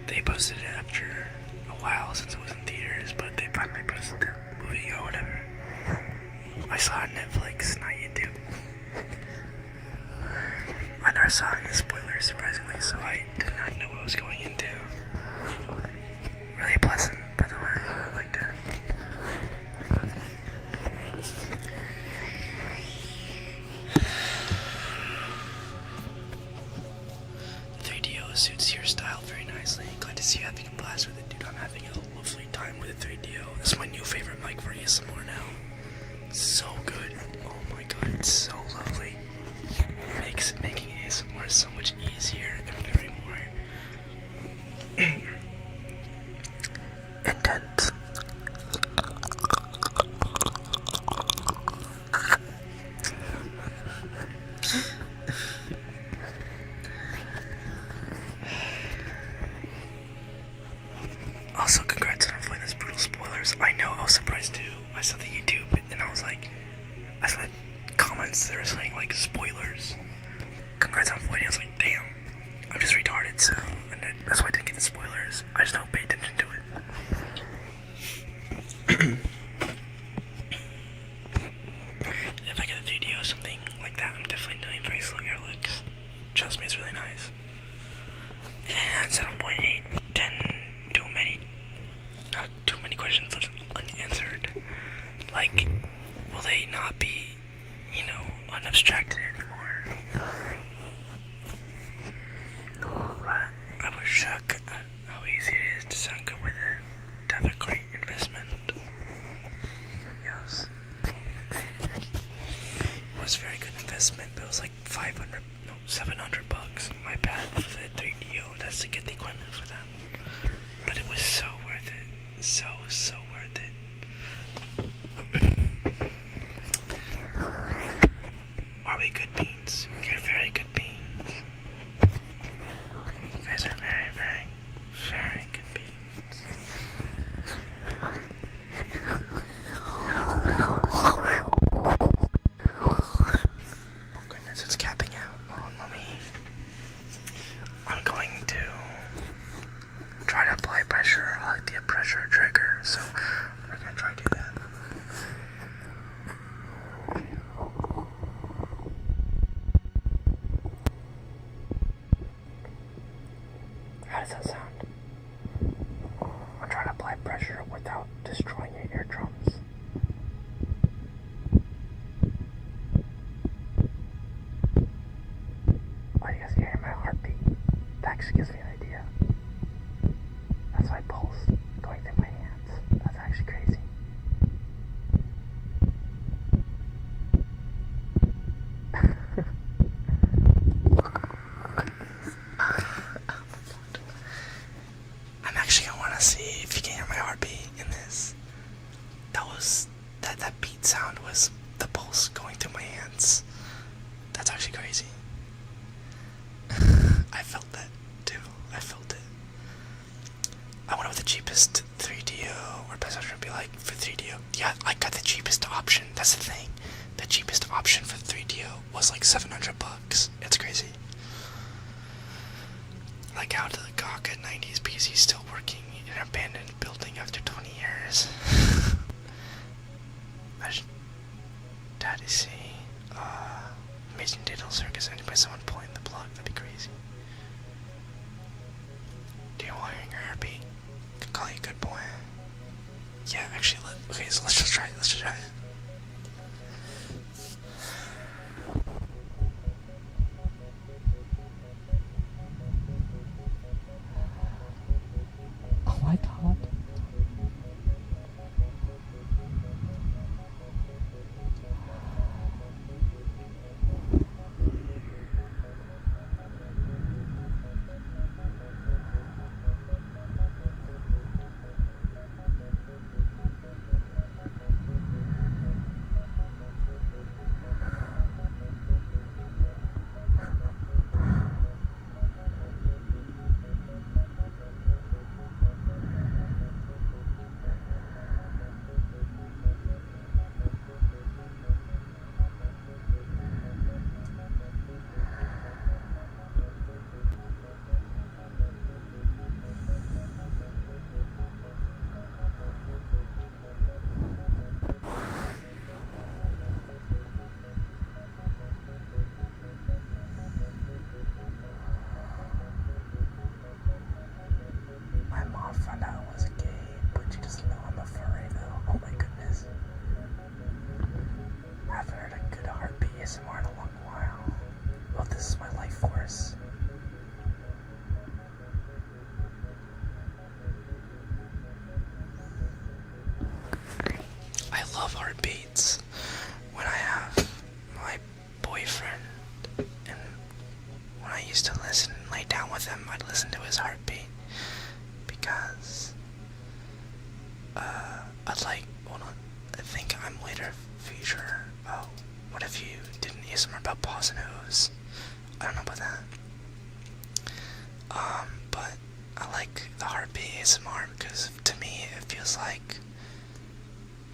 S1: They posted it after a while since it was in theaters, but they finally posted the movie or whatever. I saw it on Netflix, not YouTube. I never saw any spoilers, surprisingly, so I did not know what I was going into. Really pleasant, by the way. I liked it. The 3DO suits your style very nicely. Glad to see you having a blast with it, dude. I'm having a lovely time with the 3DO. ASMR now. So good. Oh my god, it's so lovely. Makes making ASMR so much easier and very more intense. Also, congrats on avoiding those brutal spoilers. I know, I was surprised too. I saw the YouTube and I was like, I saw the comments that were saying like spoilers. Congrats on avoiding. I was like, damn, I'm just retarded. So, and that's why I didn't get the spoilers. I just don't pay attention to it. If I get a video or something like that, I'm definitely doing very slow airlicks. Trust me, it's really nice. And 7.8, 10, too many questions left unanswered. Like, will they not be, unabstracted anymore? But I was shocked at how easy it is to sound good with it. To have a great investment. Yes. It was a very good investment, but it was like $700. My bad for the 3DO. That's to get the equipment for that. But it was so worth it. So worth it. Are we good beans? You're very good beans. You guys are very, very, very good beans. Oh goodness, it's capping out. Oh, mommy. I'm going to try to apply pressure. I like the pressure trigger, so we're gonna try to do that. How does that sound? I'm trying to apply pressure without destroying your eardrums. Oh, you guys can hear my heartbeat. That actually gives me an idea. That's my pulse going through my hands. That's actually crazy. I'm actually gonna wanna see if you can hear my heartbeat in this. That beat sound was the pulse going through my hands. That's actually crazy. I felt that too. I felt it. I wonder what the cheapest 3DO or best option would be like for 3DO. Yeah, I got the cheapest option. That's the thing. The cheapest option for 3DO was like $700. It's crazy. Like how the Gawker 90s PC is still working in an abandoned building after 20 years. Imagine Daddy C. Amazing Digital Circus ended by someone pulling the plug. That'd be crazy. Do you want to hear your heartbeat? I can call you a good boy. Yeah, actually, okay, so let's just try it. Oh my god. love heartbeats. When I have my boyfriend, and when I used to listen and lay down with him, I'd listen to his heartbeat. Because, I'd like, hold on, I think I'm later future. Oh, what if you did an ASMR about paws and hooves? I don't know about that. But I like the heartbeat ASMR because to me it feels like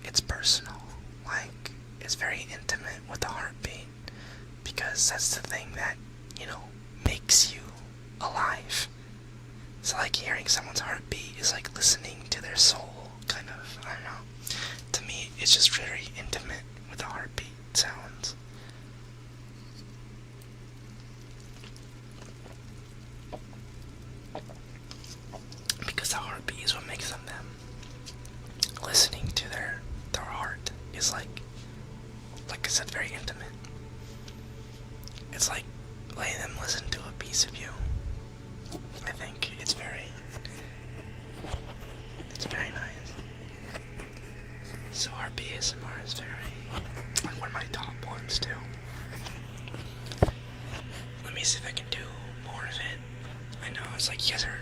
S1: it's personal. Like, it's very intimate with the heartbeat. Because that's the thing that, makes you alive. So like hearing someone's heartbeat is like listening to their soul, kind of. I don't know. To me, it's just very intimate with the heartbeat sounds. Because the heartbeat is what makes them them. Listening to their heart is like I said, very intimate. It's like letting them listen to a piece of you. I think it's very nice. So heartbeat ASMR is like one of my top ones too. Let me see if I can do more of it. I know, it's like you guys are.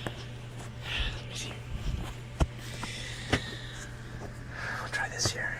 S1: Let me see. I'll try this here.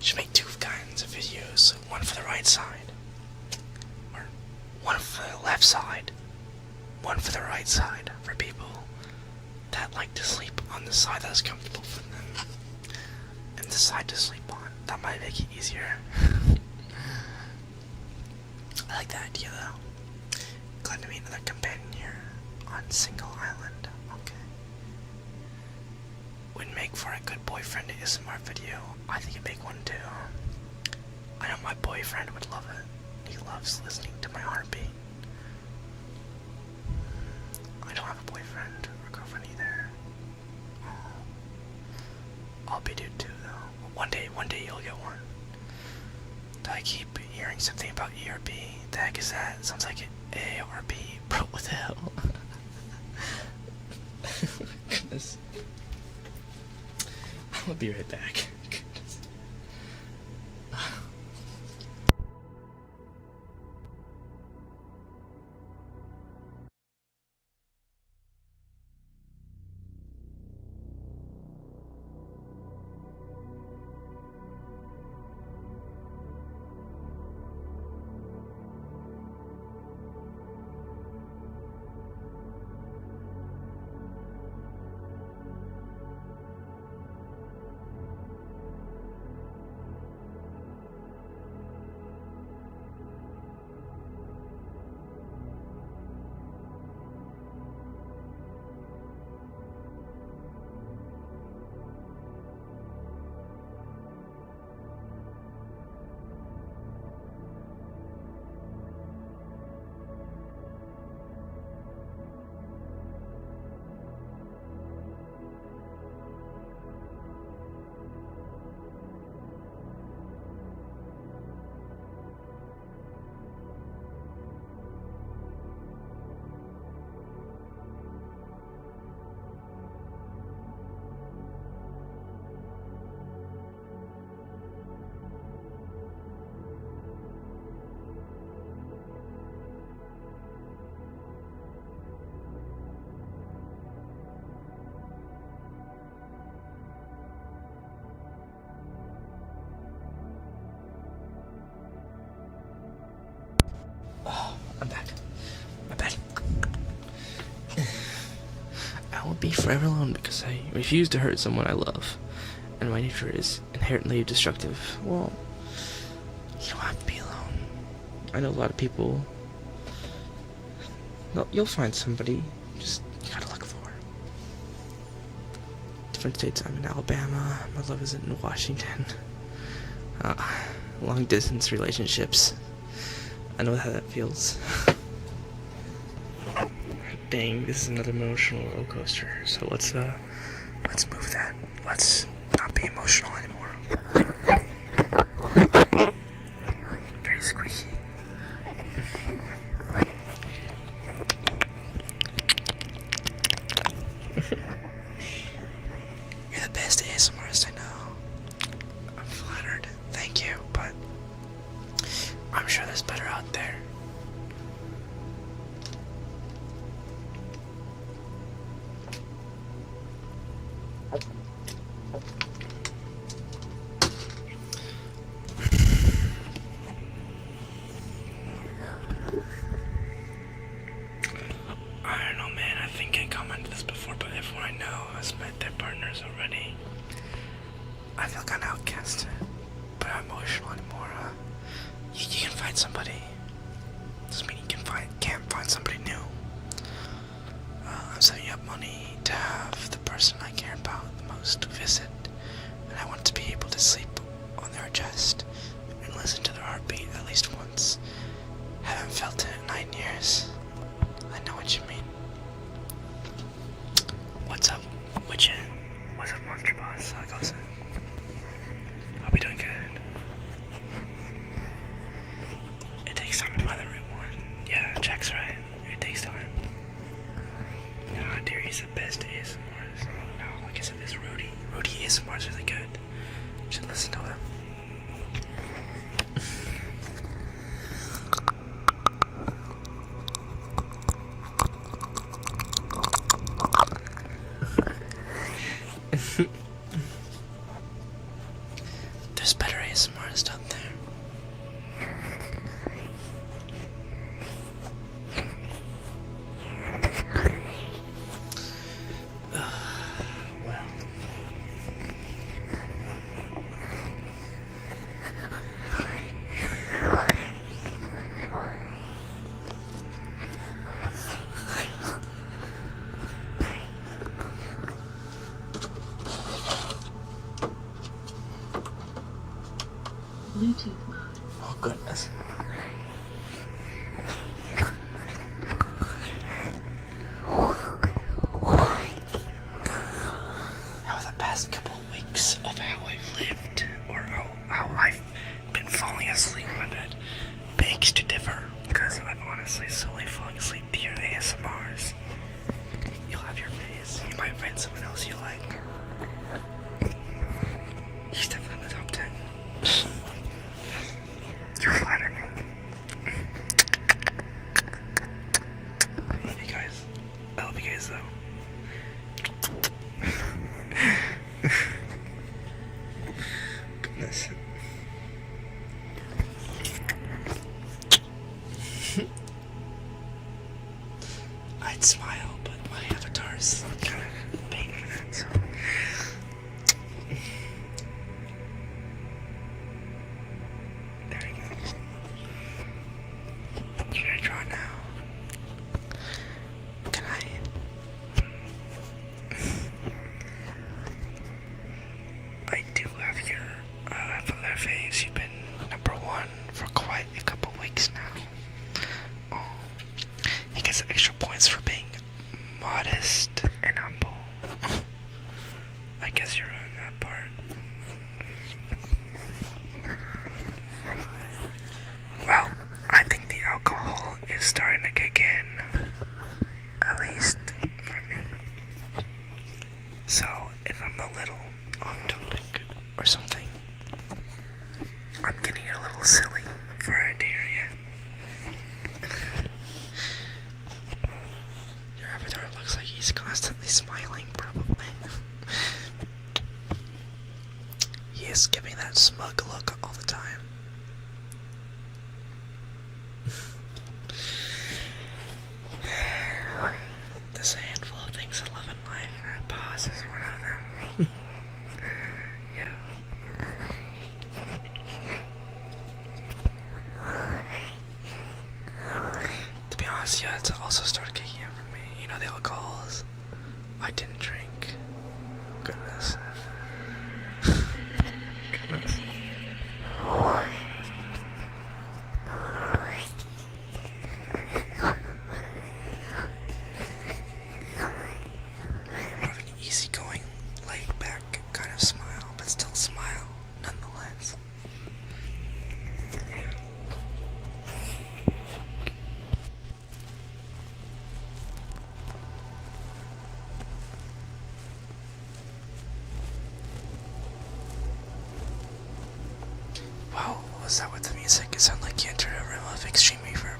S1: Should make two kinds of videos, one for the right side, or one for the left side, one for the right side, for people that like to sleep on the side that's comfortable for them, and the side to sleep on. That might make it easier. I like that idea though. Glad to meet another companion here on Single Island. Okay. Would make for a good boyfriend ASMR video. I think it'd make one too. I know my boyfriend would love it. He loves listening to my heartbeat. I don't have a boyfriend or girlfriend either. I'll be dude too though. One day you'll get one. I keep hearing something about ERB. The heck is that? It sounds like ARB. Bro, what the hell? Goodness. I'll be right back. Goodness. Oh, I'm back. My bad. I will be forever alone because I refuse to hurt someone I love, and my nature is inherently destructive. Well, you don't have to be alone. I know a lot of people. No, you'll find somebody. Just you gotta look for. Different states. I'm in Alabama. My love is in Washington. Long distance relationships. I know how that feels. Dang, this is another emotional roller coaster. So let's move that. Let's not be emotional anymore. Very squeaky. You're the best ASMRist I know. I'm flattered. Thank you, but I'm sure there's better out there. I don't know, man. I think I commented this before, but everyone I know has met their partners already. I feel kind of outcast, but I'm emotional anymore. You can find somebody. Doesn't mean you can't find somebody new. I'm saving up money to have the person I care about the most visit, and I want to be able to sleep on their chest and listen to their heartbeat at least once. Haven't felt it in 9 years. I know what you mean. What's up, Witchin? What's up, Monster Boss? How goes it? Hope you're doing good. It takes time to find the right one. Yeah, Jack's right. It takes time. No, dear, he's the best ASMRs. No, like I said, this Rudy ASMR's really good. You should listen to him. There's better ASMRs out there. Well.
S2: Bluetooth mode.
S1: Oh, goodness. How the past couple of weeks of how I've lived, or how I've been falling asleep in my bed begs to differ, because I'm honestly slowly falling asleep to your ASMRs. You'll have your face. You might find someone else you like. You're definitely in the top 10. You're flattering me. I love you guys. I love you guys though. Goodness. I'd smile, but my avatar's kind of paying for that, so. There we go. Should I draw now? Can I? I do have your other face. You've been #1 for quite a couple weeks now. Oh, he gets extra points for being modest and humble. I guess you're on that part. Well, I think the alcohol is starting to kick in. At least for me. So, if I'm a little off topic or something, I'm getting a little silly for a deer, yeah. Your avatar looks like he's constantly smiling, probably. He is giving that smug look all the time. There's a handful of things I love in life, and pause is one of them. Yeah. To be honest, yeah, it's also started kicking in for me. You know, the alcohols. I didn't drink. Goodness. Goodness. More of an easygoing, laid back kind of smile, but still smile nonetheless. Yeah. Wow, what was that with the music? It sounded like you entered a room of extreme reverb.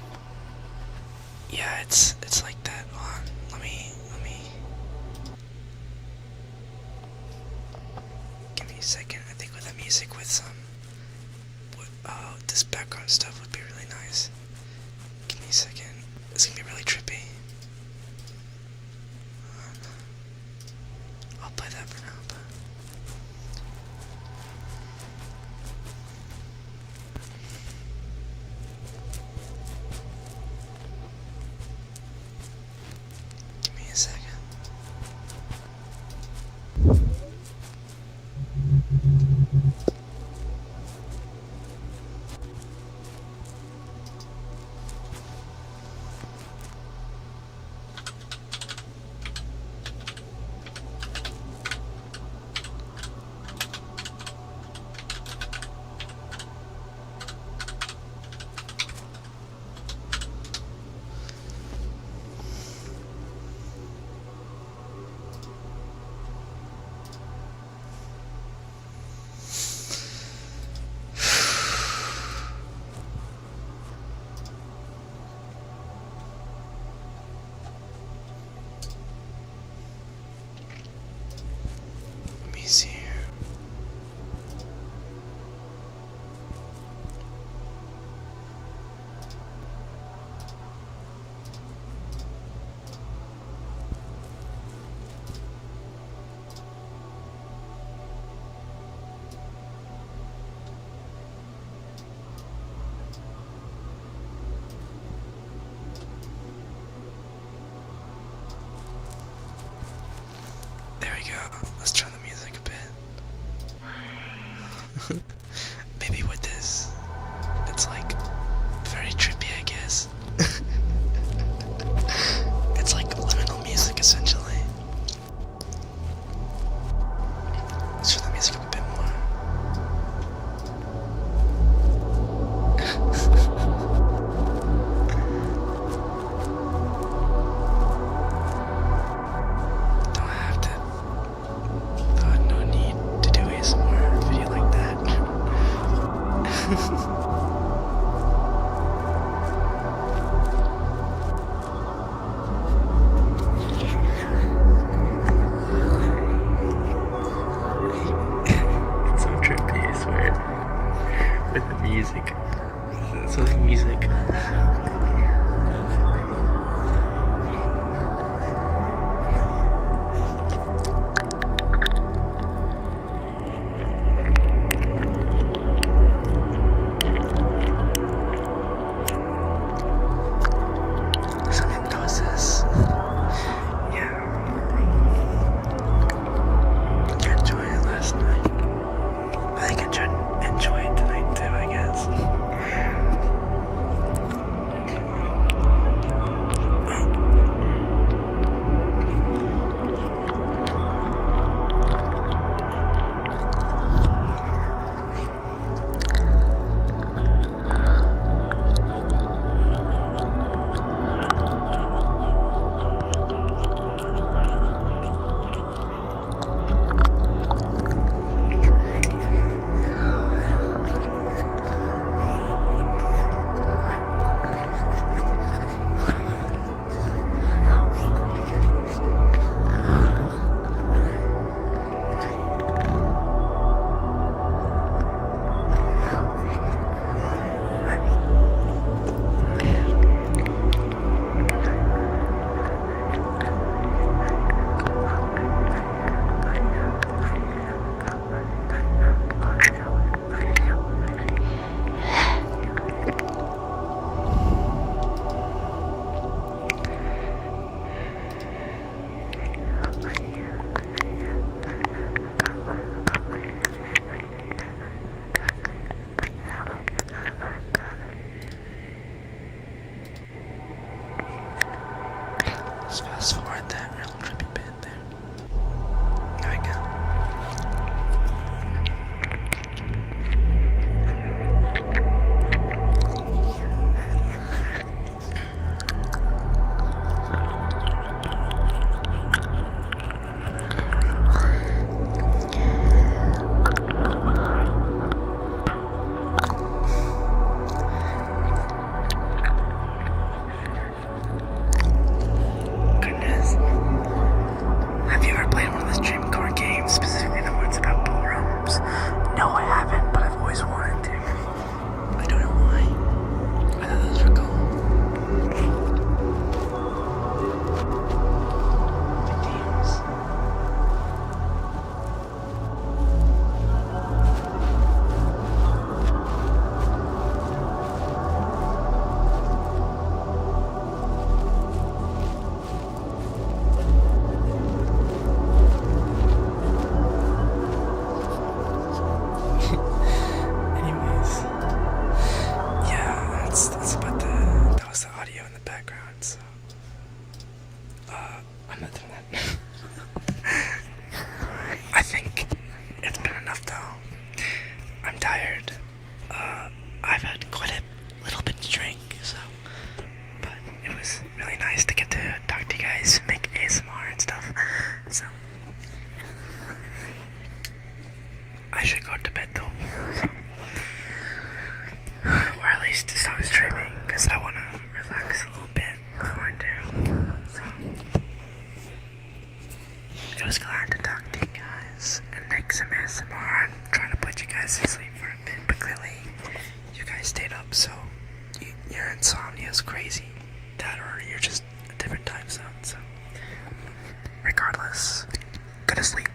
S1: Yeah, it's like that. Hold on, let me. Give me a second. I think with the music, with some, this background stuff would be really nice. Give me a second. It's gonna be really trippy. I'll play that for now. But give me a second. Let me see here. There we go. Let's turn the music a bit. Maybe with this, it's like very trippy, I guess. It's like liminal music, essentially. Let's turn the music up a bit more. It's so trippy, I swear. With the music. It's like music. Something knows this. Yeah. You enjoyed it last night. I think I enjoy it tonight too, I guess. Let's fast forward that real trippy bit there. There we go. Goodness. Have you ever played one of those dream core games, specifically the ones about ballrooms? No, I haven't, but I've always wanted to. I don't know why. I thought those were cool. Big games. Anyways, yeah, that's about that was the audio in the background, so I'm not doing that. I think it's been enough though. I'm tired. I've had quite a little bit to drink, so but it was really nice to get to talk to you guys, make ASMR and stuff. So I should go to bed though. Or at least stop streaming, because I want to relax a little bit before I do. So it was glad to talk to you guys and make some ASMR and try to put you guys to sleep for a bit, but clearly you guys stayed up, so your insomnia is crazy. That or you're just a different time zone, so regardless, go to sleep.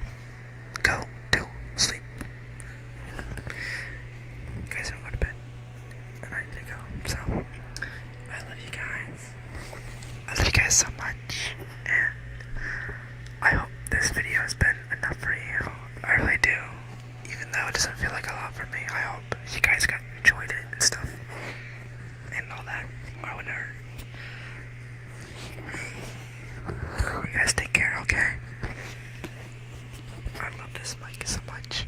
S1: Go to sleep. You guys don't go to bed. And I need to go. So I love you guys. I love you guys so much. And I hope this video has been enough for you. I really do. Even though it doesn't feel like a lot for me, I hope you guys enjoyed it and stuff. And all that. Or whatever. You guys take care, okay? I love this mic so much.